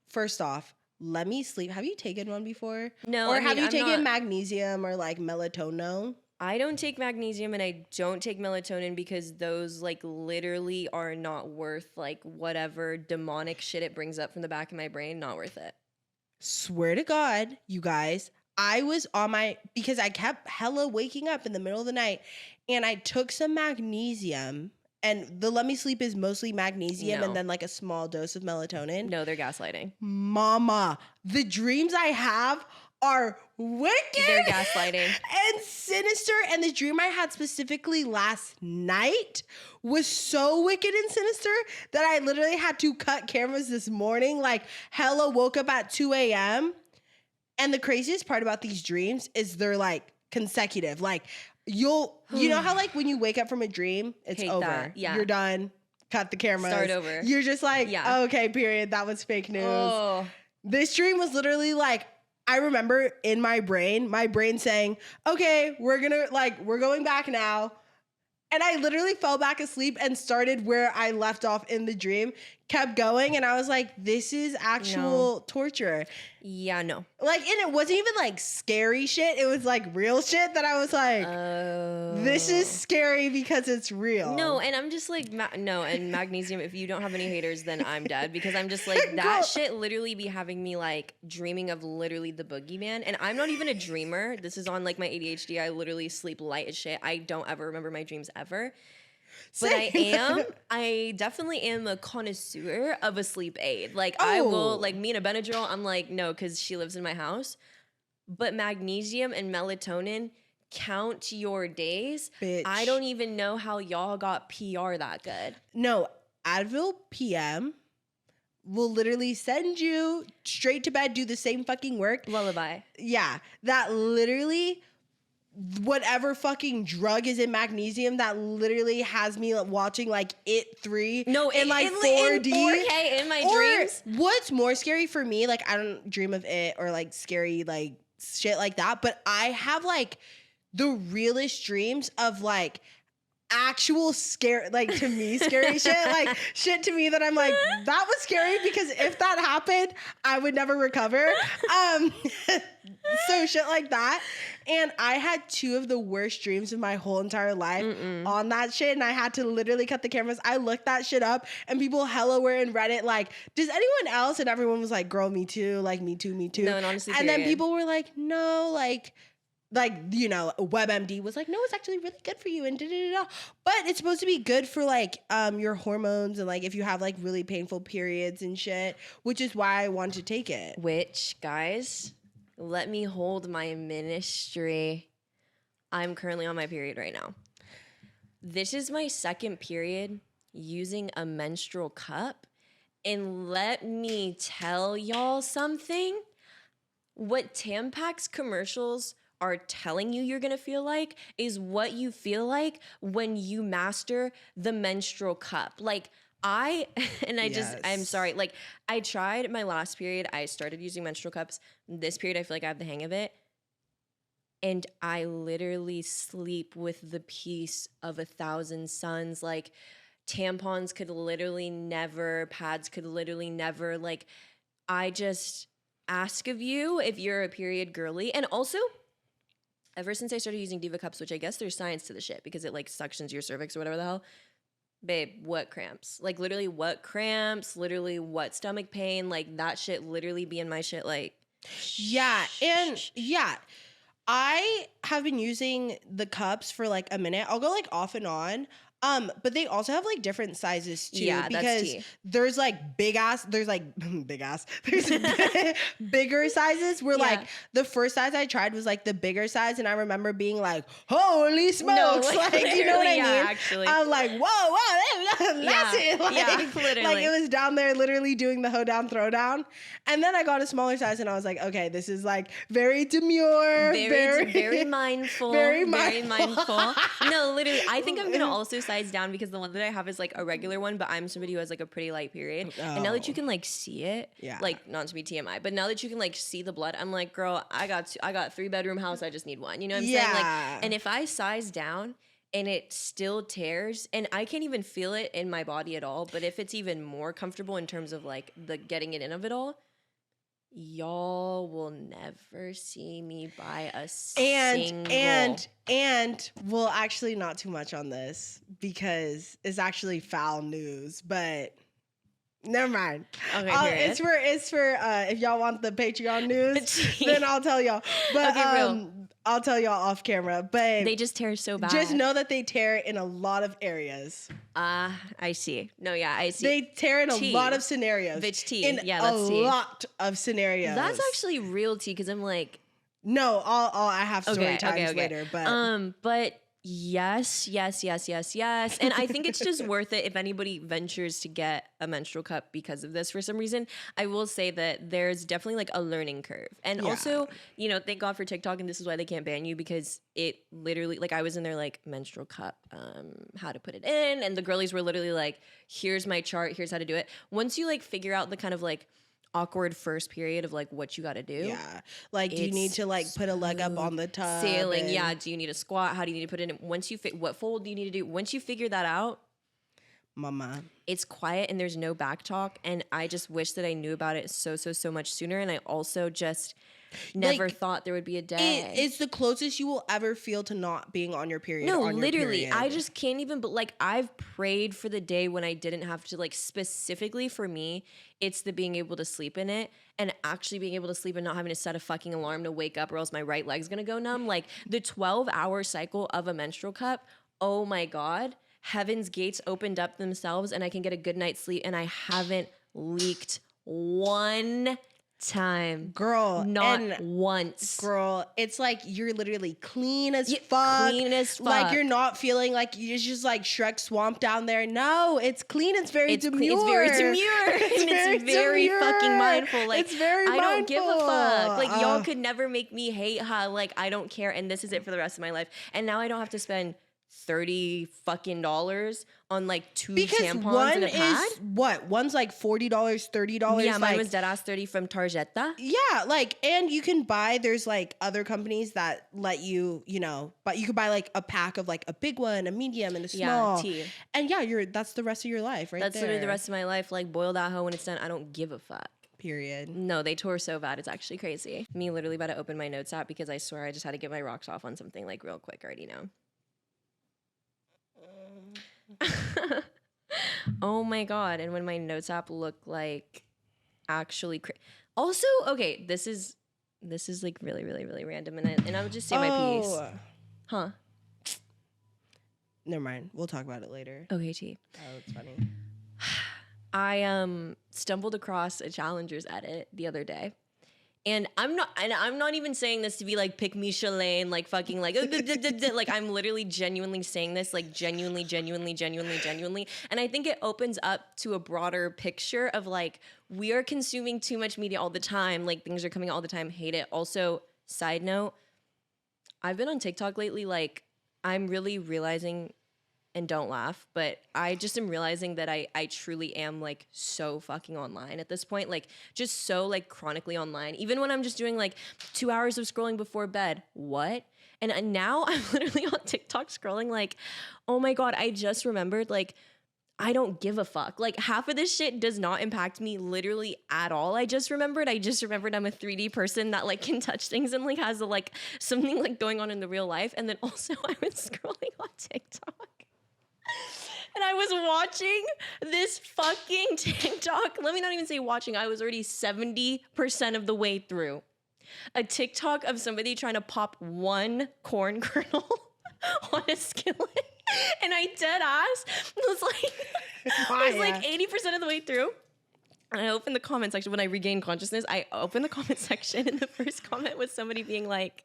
first off, Let Me Sleep. Have you taken one before? No. Or I mean, have you I'm taken not, magnesium or like melatonin? I don't take magnesium and I don't take melatonin because those like literally are not worth like whatever demonic shit it brings up from the back of my brain. Not worth it. Swear to God, you guys, I was because I kept hella waking up in the middle of the night and I took some magnesium, and the Let Me Sleep is mostly magnesium and then like a small dose of melatonin. No, they're gaslighting. Mama, the dreams I have are wicked. They're gaslighting. And sinister. And the dream I had specifically last night was so wicked and sinister that I literally had to cut cameras this morning. Like, hella woke up at 2 a.m. And the craziest part about these dreams is they're like consecutive. Like, you know how like when you wake up from a dream, it's over. That. Yeah. You're done. Cut the cameras. Start over. You're just like, Yeah. Okay, period. That was fake news. Oh. This dream was literally like, I remember in my brain saying, okay, we're going back now. And I literally fell back asleep and started where I left off in the dream, kept going. And I was like, this is actual torture. Yeah, no. Like, and it wasn't even like scary shit. It was like real shit that I was like, this is scary because it's real. No, and I'm just like, no, and magnesium, if you don't have any haters, then I'm dead because I'm just like, that shit literally be having me like dreaming of literally the boogeyman. And I'm not even a dreamer. This is on like my ADHD. I literally sleep light as shit. I don't ever remember my dreams ever. But I definitely am a connoisseur of a sleep aid. Like I will, like me and a Benadryl, I'm like, no, because she lives in my house. But magnesium and melatonin count your days. Bitch. I don't even know how y'all got PR that good. No, Advil PM will literally send you straight to bed, do the same fucking work. Lullaby. Yeah, that literally... whatever fucking drug is in magnesium that literally has me watching like It 3 in like 4D. In 4K in my dreams. What's more scary for me, like I don't dream of It or like scary like shit like that, but I have like the realest dreams of like actual scary, like to me scary shit, like shit to me that I'm like, that was scary because if that happened, I would never recover. So shit like that. And I had two of the worst dreams of my whole entire life on that shit. And I had to literally cut the cameras. I looked that shit up and people hella were in Reddit like, does anyone else? And everyone was like, girl, me too. Like, me too, me too. No, and honestly, and then people were like, no, like, you know, WebMD was like, no, it's actually really good for you and da-da-da-da. But it's supposed to be good for like your hormones and like if you have like really painful periods and shit, which is why I wanted to take it. Which, guys, let me hold my ministry. I'm currently on my period right now. This is my second period using a menstrual cup. And let me tell y'all something. What Tampax commercials are telling you you're gonna feel like is what you feel like when you master the menstrual cup. Like I'm sorry, like I tried my last period, I started using menstrual cups. This period, I feel like I have the hang of it. And I literally sleep with the peace of 1,000 suns. Like tampons could literally never, pads could literally never, like I just ask of you if you're a period girly. And also, ever since I started using Diva cups, which I guess there's science to the shit because it like suctions your cervix or whatever the hell. Babe, what cramps? Like literally what cramps, literally what stomach pain, like that shit literally be in my shit like. Yeah, and yeah, I have been using the cups for like a minute. I'll go like off and on. But they also have like different sizes too. Yeah, because that's tea. There's like there's bigger sizes where like the first size I tried was like the bigger size, and I remember being like, holy smokes, like you know what I mean? Actually. I'm like, whoa, that's it. Like, literally. Like it was down there literally doing the hoedown throwdown. And then I got a smaller size and I was like, okay, this is like very demure, very mindful. Very mindful. No, literally, I think I'm gonna also size down because the one that I have is like a regular one, but I'm somebody who has like a pretty light period. Oh. And now that you can like see it, like not to be TMI, but now that you can like see the blood, I'm like, girl, I got 3-bedroom house. I just need one. You know what I'm saying? Like, and if I size down and it still tears, and I can't even feel it in my body at all. But if it's even more comfortable in terms of like the getting it in of it all, y'all will never see me buy a single. And well, actually not too much on this because it's actually foul news, but never mind. Okay, it's for if y'all want the Patreon news, then I'll tell y'all. But Okay, I'll tell y'all off camera. But they just tear so bad. just know that they tear in a lot of areas. I see. No, yeah, I see. They tear in a lot of scenarios. Bitch tea. In Yeah, let's see. a lot of scenarios. That's actually real tea because I'm like, no, I have story times later, but yes. And I think it's just worth it if anybody ventures to get a menstrual cup because of this for some reason. I will say that there's definitely like a learning curve. And also, you know, thank God for TikTok, and this is why they can't ban you, because it literally, like, I was in there like, menstrual cup, how to put it in, and the girlies were literally like, here's my chart, here's how to do it. Once you like figure out the kind of like awkward first period of like what you got to do. Yeah. Like, do you need to like put a leg up on the tub? Sailing. Yeah. Do you need a squat? How do you need to put it in? Once you what fold do you need to do? Once you figure that out, mama, it's quiet and there's no back talk. And I just wish that I knew about it so much sooner. And I also just never thought there would be a day. It's the closest you will ever feel to not being on your period. No, literally. I just can't even, but like, I've prayed for the day when I didn't have to, like, specifically for me, it's the being able to sleep in it and actually being able to sleep and not having to set a fucking alarm to wake up or else my right leg's gonna go numb. Like, the 12-hour cycle of a menstrual cup, oh my God, heaven's gates opened up themselves and I can get a good night's sleep and I haven't leaked one time, girl, not once, girl. It's like you're literally clean as fuck. Like, you're not feeling like you're just like Shrek Swamp down there. No, it's clean. It's very demure. It's very demure. It's very fucking mindful. Like, it's very mindful. I don't give a fuck. Like, y'all could never make me hate how, like, I don't care and this is it for the rest of my life. And now I don't have to spend $30 fucking on like 2 tampons and a pad. What? One's like $40, $30. Yeah, mine was dead ass 30 from Tarjeta. Yeah, like, and you can buy, there's like other companies that let you, you know, but you could buy like a pack of like a big one, a medium, and a small. Yeah, tea. And yeah, that's the rest of your life, right? That's literally the rest of my life. Like, boil that hoe when it's done. I don't give a fuck. Period. No, they tore so bad. It's actually crazy. Me literally about to open my notes app because I swear I just had to get my rocks off on something like real quick. I already know. Oh my God. And when my notes app looked like actually also, okay, this is like really random, and I would just say my piece. Huh? Never mind. We'll talk about it later. Okay, T. Oh, it's funny. I stumbled across a Challenger's edit the other day. And I'm not even saying this to be like, pick me Shalane, like fucking like, like, I'm literally genuinely saying this, like genuinely. And I think it opens up to a broader picture of like, we are consuming too much media all the time. Like, things are coming out all the time. Hate it. Also, side note, I've been on TikTok lately. Like, I'm really realizing, and don't laugh, but I just am realizing that I truly am like so fucking online at this point, like just so like chronically online, even when I'm just doing like 2 hours of scrolling before bed. What? And now I'm literally on TikTok scrolling like, oh my God, I just remembered, like, I don't give a fuck. Like, half of this shit does not impact me literally at all. I just remembered I'm a 3D person that like can touch things and like has a, like something like going on in the real life. And then also I was scrolling on TikTok. And I was watching this fucking TikTok. Let me not even say watching. I was already 70% of the way through a TikTok of somebody trying to pop one corn kernel on a skillet. And I dead ass was like 80% of the way through. And I opened the comment section when I regained consciousness. I opened the comment section and the first comment was somebody being like,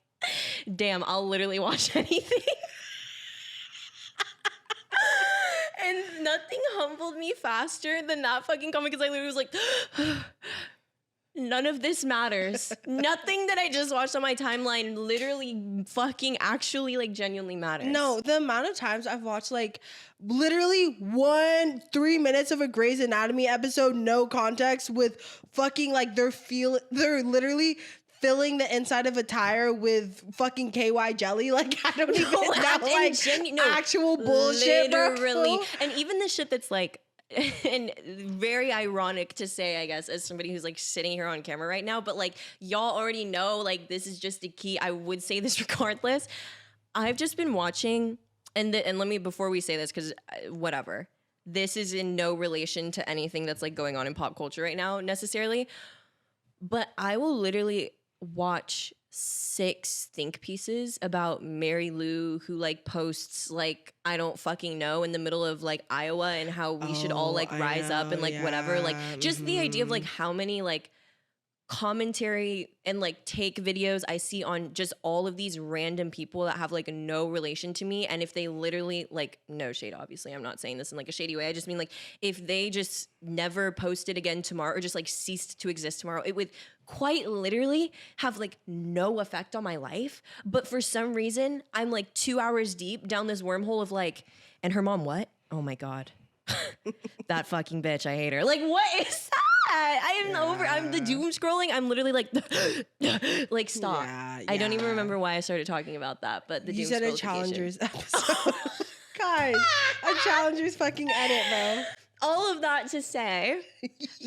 damn, I'll literally watch anything. And nothing humbled me faster than that fucking comment, because I literally was like, none of this matters. Nothing that I just watched on my timeline literally fucking actually like genuinely matters. No, the amount of times I've watched like literally 3 minutes of a Grey's Anatomy episode, no context, with fucking like they're literally filling the inside of a tire with fucking KY jelly. Like, I don't even know, like, actual bullshit, literally. bro. And even the shit that's like, and very ironic to say, I guess, as somebody who's like sitting here on camera right now, but like y'all already know, like this is just a key. I would say this regardless. I've just been watching, and let me, before we say this, because whatever, this is in no relation to anything that's like going on in pop culture right now necessarily, but I will literally watch 6 think pieces about Mary Lou, who like posts like I don't fucking know in the middle of like Iowa, and how we should all like rise up and like whatever, like just the idea of like how many like commentary and like take videos I see on just all of these random people that have like no relation to me, and if they literally, like, no shade obviously, I'm not saying this in like a shady way, I just mean like if they just never posted again tomorrow or just like ceased to exist tomorrow, it would quite literally have like no effect on my life. But for some reason I'm like 2 hours deep down this wormhole of like, and her mom what? Oh my God. That fucking bitch, I hate her. Like, what is that? I'm the doom scrolling. I'm literally like, like, stop. I don't even remember why I started talking about that, but the you doom said a Challengers episode. Guys, a Challengers fucking edit, bro. All of that to say,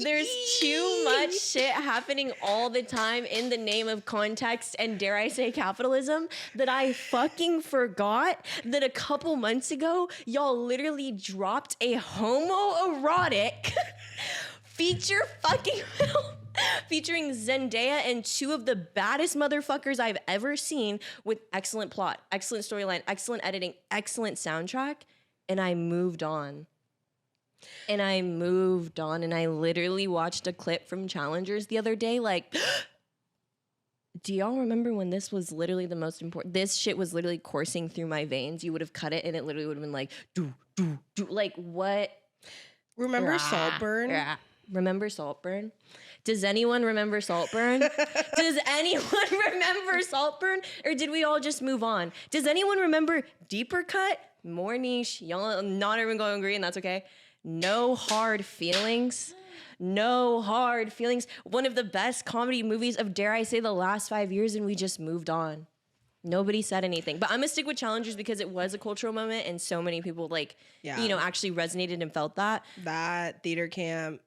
there's too much shit happening all the time in the name of context and, dare I say, capitalism, that I fucking forgot that a couple months ago, y'all literally dropped a homoerotic feature fucking film featuring Zendaya and 2 of the baddest motherfuckers I've ever seen, with excellent plot, excellent storyline, excellent editing, excellent soundtrack, and I moved on. And I literally watched a clip from Challengers the other day. Like, do y'all remember when this was literally the most important? This shit was literally coursing through my veins. You would have cut it and it literally would have been like, do. Like, what? Remember Saltburn? Remember Saltburn? Does anyone remember Saltburn? Does anyone remember Saltburn? Or did we all just move on? Does anyone remember Deeper Cut? More niche. Y'all not even going to agree, and that's okay. No Hard Feelings. No Hard Feelings. One of the best comedy movies of, dare I say, the last 5 years, and we just moved on. Nobody said anything. But I'm gonna stick with Challengers because it was a cultural moment, and so many people like, actually resonated and felt that. That theater camp.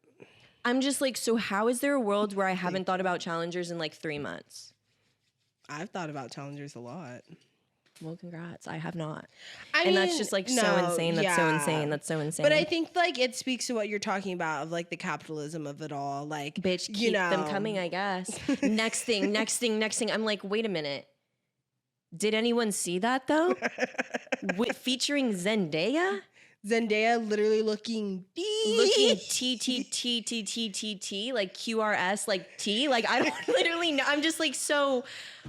I'm just like, so how is there a world where I haven't thought about Challengers in like 3 months? I've thought about Challengers a lot. Well, congrats. I have not. I mean, that's just like so insane. That's so insane. That's so insane. But I think like it speaks to what you're talking about of like the capitalism of it all. Like, bitch, keep them coming, I guess. Next thing. I'm like, wait a minute. Did anyone see that though? Featuring Zendaya? Zendaya literally looking T, like QRS, like T. Like, I don't literally know. I'm just like, so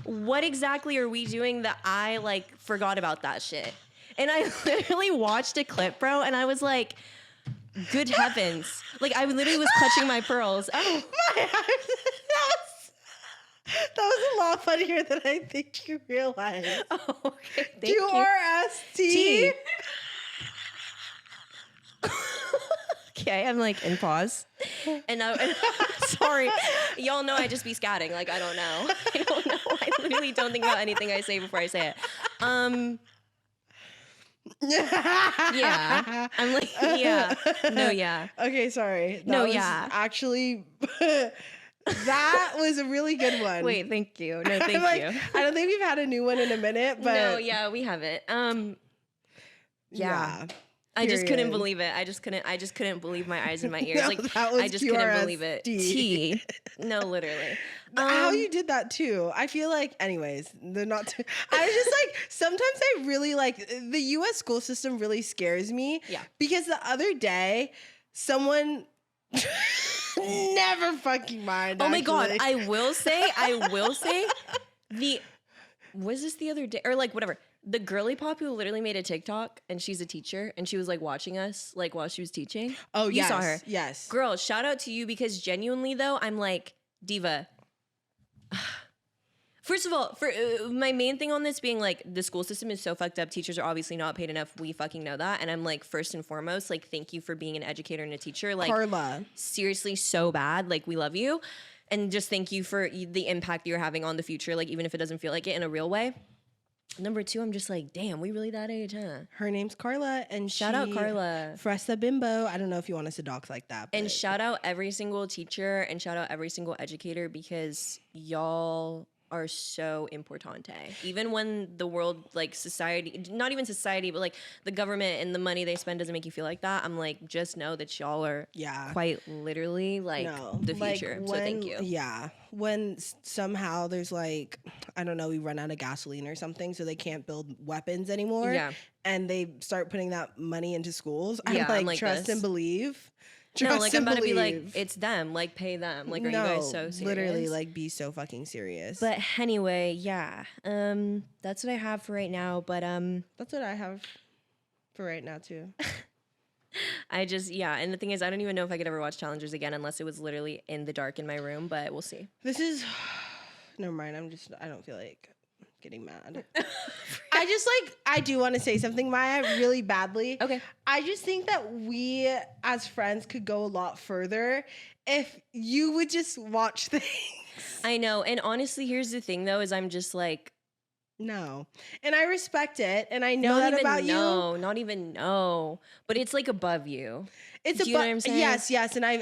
what exactly are we doing that I like forgot about that shit? And I literally watched a clip, bro, and I was like, good heavens. Like, I literally was clutching my pearls. Oh. That was a lot funnier than I think you realized. Oh, okay. Thank QRST. Okay, I'm like in pause. And sorry, y'all know I just be scatting. Like, I don't know. I literally don't think about anything I say before I say it. Yeah. I'm like, yeah. No, yeah. Okay, sorry. That was actually that was a really good one. Wait, thank you. No, thank you. I don't think we've had a new one in a minute, but no, yeah, we haven't. Yeah. I just couldn't believe it. I just couldn't believe my eyes and my ears. No, like, I just couldn't believe it. T. No, literally. How you did that too. I feel like, anyways, they're not too, I was just like, sometimes I really like, the US school system really scares me. Yeah. Because the other day, someone, never fucking mind. Oh my God. I will say, was this the other day? Or like, whatever. The girly pop who literally made a TikTok, and she's a teacher, and she was like watching us like while she was teaching. Oh, you saw her. Yes. Girl, shout out to you, because genuinely though, I'm like, diva. First of all, for my main thing on this being like, the school system is so fucked up. Teachers are obviously not paid enough. We fucking know that. And I'm like, first and foremost, like, thank you for being an educator and a teacher. Like, Carla. Seriously, so bad. Like, we love you. and just thank you for the impact you're having on the future, like even if it doesn't feel like it in a real way. Number 2, I'm just like, damn, we really that age, huh? Her name's Carla, and shout out Carla. Fresa Bimbo. I don't know if you want us to dox like that. And shout out every single teacher and shout out every single educator, because y'all are so importante. Even when the world, like society, not even society, but like the government and the money they spend doesn't make you feel like that, I'm like, just know that y'all are quite literally like the future. So thank you. Yeah. When somehow there's like, I don't know, we run out of gasoline or something, so they can't build weapons anymore. Yeah. And they start putting that money into schools. I'm like trust and believe. No, like I'm about to be like, it's them, like pay them. Like, are you guys so serious? Literally, like be so fucking serious. But anyway, yeah. That's what I have for right now. But that's what I have for right now too. I just, and the thing is, I don't even know if I could ever watch Challengers again unless it was literally in the dark in my room, but we'll see. This is, never mind, I don't feel like getting mad. I do want to say something, Maya, really badly. Okay. I just think that we as friends could go a lot further if you would just watch things. I know. And honestly, here's the thing though, is I'm just like, no. And I respect it. And I know that about you. Not even no. But it's like above you. It's above. You know what I'm saying? Yes. And I'm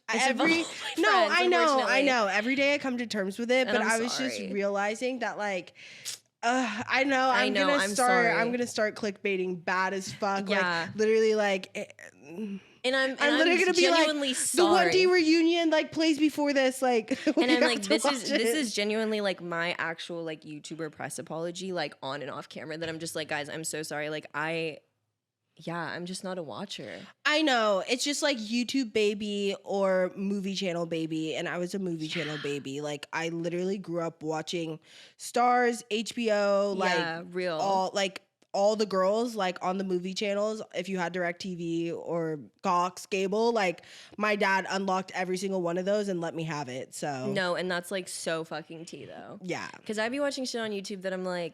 every no, friends, I know. Every day I come to terms with it, but I was just realizing that like I know. I'm gonna start clickbaiting bad as fuck. Yeah. Like literally like And I'm literally gonna be like, sorry. The 1D reunion like plays before this, like, and I'm like, this is genuinely like my actual like YouTuber press apology, like on and off camera, that I'm just like, guys, I'm so sorry. Like I'm just not a watcher. I know. It's just like YouTube baby or movie channel baby, and I was a movie channel baby. Like I literally grew up watching Stars, HBO, all the girls like on the movie channels. If you had DirecTV or Cox cable, like my dad unlocked every single one of those and let me have it. So no, and that's like so fucking tea though. Yeah, because I'd be watching shit on YouTube that I'm like,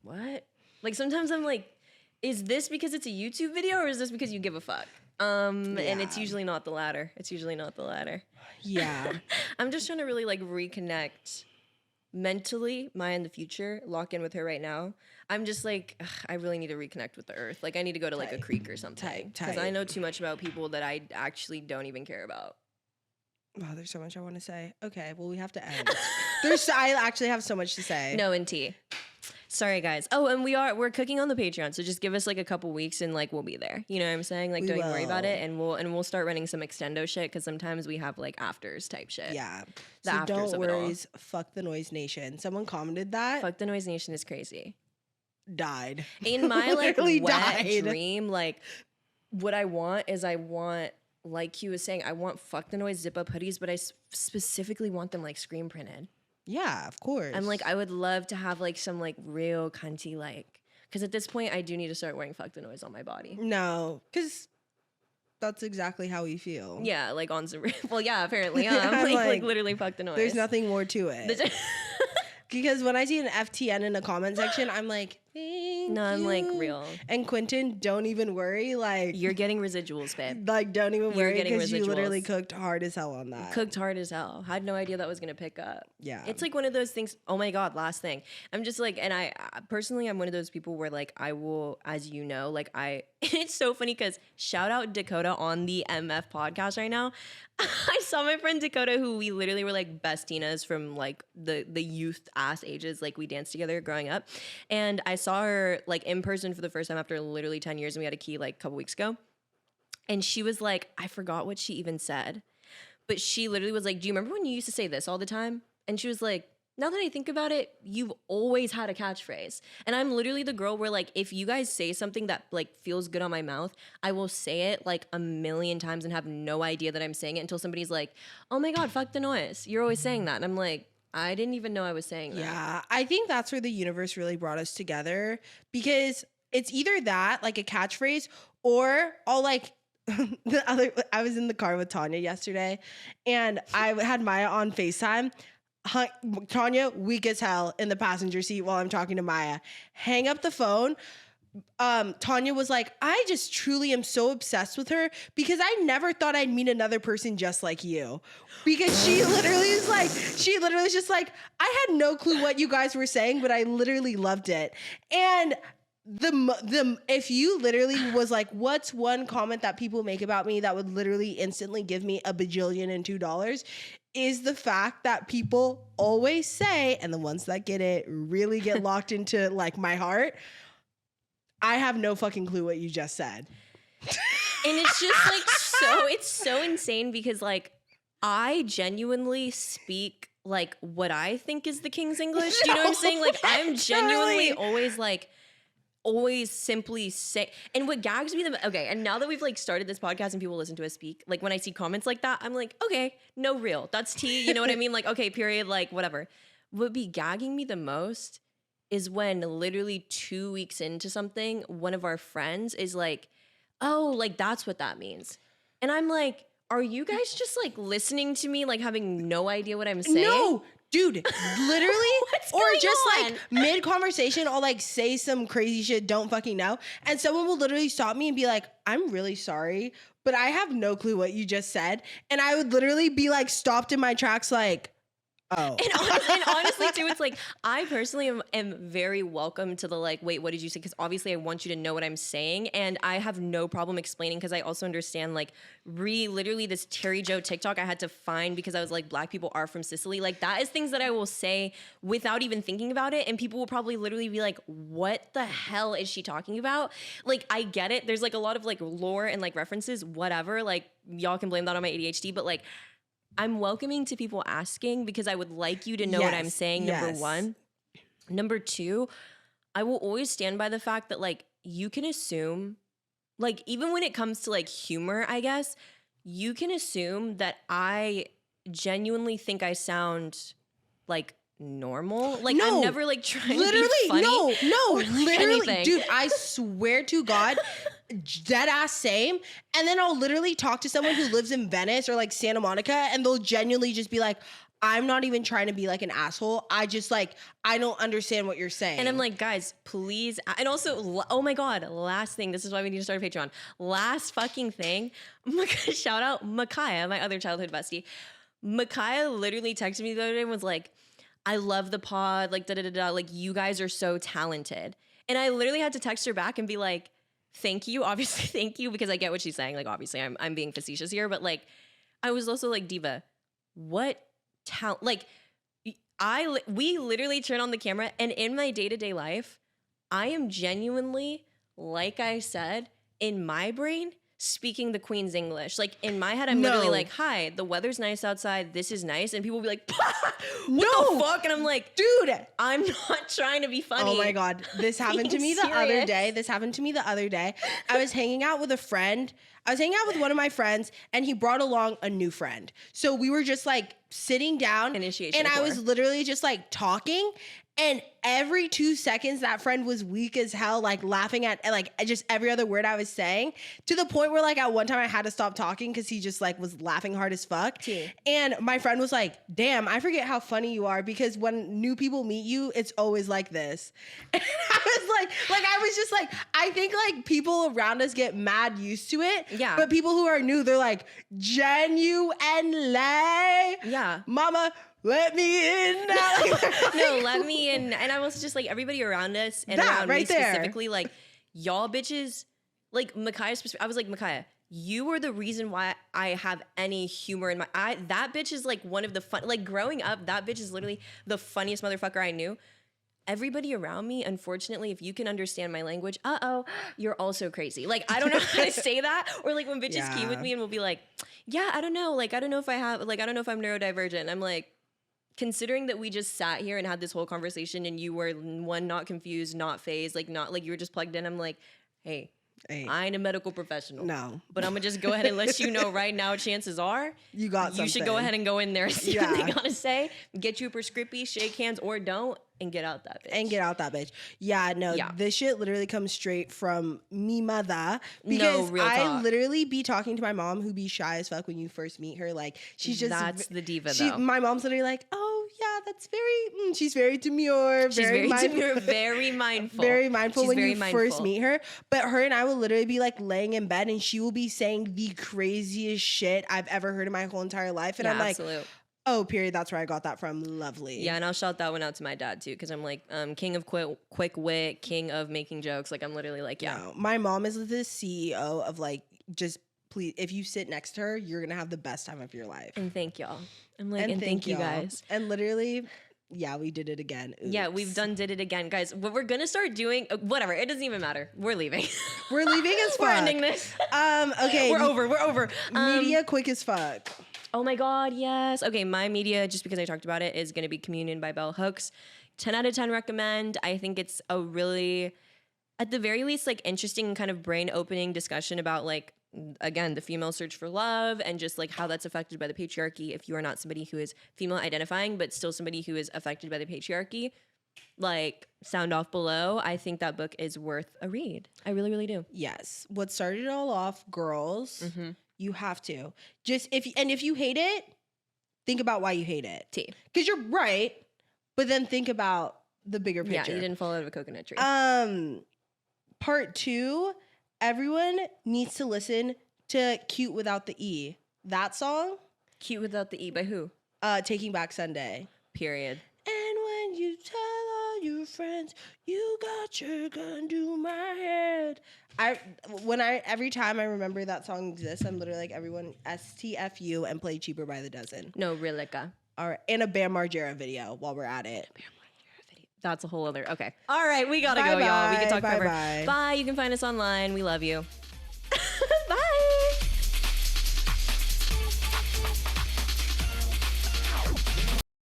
what? Like sometimes I'm like, is this because it's a YouTube video or is this because you give a fuck? And it's usually not the latter. Yeah, I'm just trying to really like reconnect mentally, Maya in the future, lock in with her right now. I'm just like, I really need to reconnect with the earth. Like I need to go to like a creek or something. Because I know too much about people that I actually don't even care about. Wow, there's so much I want to say. Okay, well we have to end. I actually have so much to say. No, and tea. Sorry guys. Oh, and we're cooking on the Patreon, so just give us like a couple weeks and like we'll be there. You know what I'm saying? Like don't worry about it, and we'll start running some extendo shit because sometimes we have like afters type shit. Yeah. So don't worry. Fuck the Noise Nation. Someone commented that. Fuck the Noise Nation is crazy. Died. In my like wet dream, like what I want is like Q was saying, I want fuck the noise zip up hoodies, but I specifically want them like screen printed. Yeah, of course. I'm like, I would love to have like some like real cunty like, because at this point I do need to start wearing fuck the noise on my body. No, because that's exactly how we feel. Yeah, like on some, well, yeah, apparently. I'm like literally fuck the noise. There's nothing more to it. Because when I see an FTN in the comment section, I'm like, thank you. I'm like, real. And Quentin, don't even worry. Like, you're getting residuals, babe. Like, don't even worry because you literally cooked hard as hell on that. Cooked hard as hell. Had no idea that was going to pick up. Yeah. It's like one of those things. Oh my God, last thing. I'm just like, and I personally, I'm one of those people where like, I will, as you know, like it's so funny because shout out Dakota on the MF podcast right now. I saw my friend Dakota, who we literally were like bestinas from like the youth ass ages. Like we danced together growing up. And I saw her like in person for the first time after literally 10 years. And we had a key like a couple weeks ago. And she was like, I forgot what she even said. But she literally was like, do you remember when you used to say this all the time? And she was like, now that I think about it, you've always had a catchphrase. And I'm literally the girl where like, if you guys say something that like feels good on my mouth, I will say it like a million times and have no idea that I'm saying it until somebody's like, oh my God, fuck the noise. You're always saying that. And I'm like, I didn't even know I was saying that. Yeah, I think that's where the universe really brought us together because it's either that, like a catchphrase, or I'll like, I was in the car with Tanya yesterday and I had Maya on FaceTime. Tanya, weak as hell in the passenger seat while I'm talking to Maya. Hang up the phone, Tanya was like, I just truly am so obsessed with her because I never thought I'd meet another person just like you. Because she literally is just like, I had no clue what you guys were saying, but I literally loved it. And the if you literally was like, what's one comment that people make about me that would literally instantly give me $1 bajillion and $2, is the fact that people always say, and the ones that get it really get locked into like my heart, I have no fucking clue what you just said. And it's just like it's so insane because like I genuinely speak like what I think is the King's English. Do you know what I'm saying? Like I'm genuinely always simply say, and what gags me okay, and now that we've like started this podcast and people listen to us speak, like when I see comments like that, I'm like, okay, no real. That's tea, you know what I mean? Like, okay, period, like whatever. What be gagging me the most is when literally 2 weeks into something, one of our friends is like, oh, like that's what that means. And I'm like, are you guys just like listening to me, like having no idea what I'm saying? No, dude, literally, or just on? like mid conversation, I'll like say some crazy shit, don't fucking know. And someone will literally stop me and be like, I'm really sorry, but I have no clue what you just said. And I would literally be like stopped in my tracks like, oh. And honestly, too, it's like I personally am very welcome to the like, wait, what did you say? Because obviously I want you to know what I'm saying. And I have no problem explaining because I also understand like literally this Terry Joe TikTok I had to find because I was like, Black people are from Sicily. Like that is things that I will say without even thinking about it. And people will probably literally be like, what the hell is she talking about? Like, I get it. There's like a lot of like lore and like references, whatever. Like y'all can blame that on my ADHD, but like, I'm welcoming to people asking because I would like you to know what I'm saying, number one. Number two, I will always stand by the fact that like you can assume, like even when it comes to like humor, I guess, you can assume that I genuinely think I sound like normal. Like I'm never like trying to be funny. No, literally, anything. dude, I swear to God, dead ass same. And then I'll literally talk to someone who lives in Venice or like Santa Monica and they'll genuinely just be like, I'm not even trying to be like an asshole. I just like, I don't understand what you're saying. And I'm like, guys, please. And also, oh my God, last thing. This is why we need to start a Patreon. Last fucking thing. Shout out Micaiah, my other childhood bestie. Micaiah literally texted me the other day and was like, I love the pod, like da-da-da-da, like you guys are so talented. And I literally had to text her back and be like, thank you, obviously thank you, because I get what she's saying. Like obviously I'm being facetious here, but like I was also like, Diva, what talent, like we literally turn on the camera and in my day-to-day life, I am genuinely, like I said, in my brain, speaking the Queen's English. Like in my head, I'm literally like, hi, the weather's nice outside. This is nice. And people will be like, what the fuck? And I'm like, dude, I'm not trying to be funny. Oh my God. This happened to me the other day. I was hanging out with a friend. I was hanging out with one of my friends and he brought along a new friend. So we were just like sitting down and I was literally just like talking. And every 2 seconds, that friend was weak as hell, like laughing at like just every other word I was saying, to the point where like at one time I had to stop talking because he just like was laughing hard as fuck. And my friend was like, damn, I forget how funny you are because when new people meet you, it's always like this. And I was just like, I think like people around us get mad used to it. Yeah. But people who are new, they're like, genuinely. Yeah. Mama, let me in now. No, let me in. And I was just like, everybody around us and around me specifically, like, y'all bitches, like Micaiah, I was like, Micaiah, you are the reason why I have any humor in that bitch is like one of the fun, like growing up, that bitch is literally the funniest motherfucker I knew. Everybody around me, unfortunately, if you can understand my language, you're also crazy. Like, I don't know how to say that. Or like when bitches key with me and will be like, yeah, I don't know. Like, I don't know if I'm neurodivergent. I'm like, considering that we just sat here and had this whole conversation and you were one, not confused, not phased, like not like you were just plugged in. I'm like, hey, I ain't a medical professional. No. But I'm gonna just go ahead and let you know right now, chances are you should go ahead and go in there and see what they gotta say. Get you a prescription, shake hands or don't. and get out that bitch. And get out that bitch. Yeah, no, this shit literally comes straight from me mother. Because I literally be talking to my mom who be shy as fuck when you first meet her. Like, she's just... That's the diva, though. My mom's literally like, oh, yeah, that's very... she's very demure. She's very demure, very mindful. Very mindful when you first meet her. But her and I will literally be, like, laying in bed, and she will be saying the craziest shit I've ever heard in my whole entire life. And I'm like... Oh, period. That's where I got that from. Lovely. Yeah, and I'll shout that one out to my dad too, because I'm like, king of quick wit, king of making jokes. Like, I'm literally like, yeah. No, my mom is the CEO of like, just please, if you sit next to her, you're gonna have the best time of your life. And thank y'all. I'm like, and thank you guys. And literally, yeah, we did it again. Oops. Yeah, did it again, guys. What we're gonna start doing, whatever. It doesn't even matter. We're leaving. We're leaving as fuck. We're ending this. Okay. We're over. Media quick as fuck. Oh my God, yes. Okay, my media, just because I talked about it, is going to be Communion by Bell Hooks. 10 out of 10 recommend. I think it's a really, at the very least, like interesting kind of brain-opening discussion about like, again, the female search for love and just like how that's affected by the patriarchy if you are not somebody who is female identifying, but still somebody who is affected by the patriarchy. Like, sound off below. I think that book is worth a read. I really, really do. Yes. What started it all off, girls... You have to. If you hate it, think about why you hate it. Because you're right, but then think about the bigger picture. Yeah, you didn't fall out of a coconut tree. Part 2, everyone needs to listen to Cute Without the E. That song. Cute Without the E by who? Taking Back Sunday. Period. And when you tell all your friends you got your gun to my head. Every time I remember that song exists, I'm literally like, everyone STFU and play Cheaper by the Dozen. No, Rillica. All right. And a Bam Margera video while we're at it. Bam Margera video. That's a whole other. Okay. All right. We got to go, y'all. We can talk forever. Bye. Bye. You can find us online. We love you.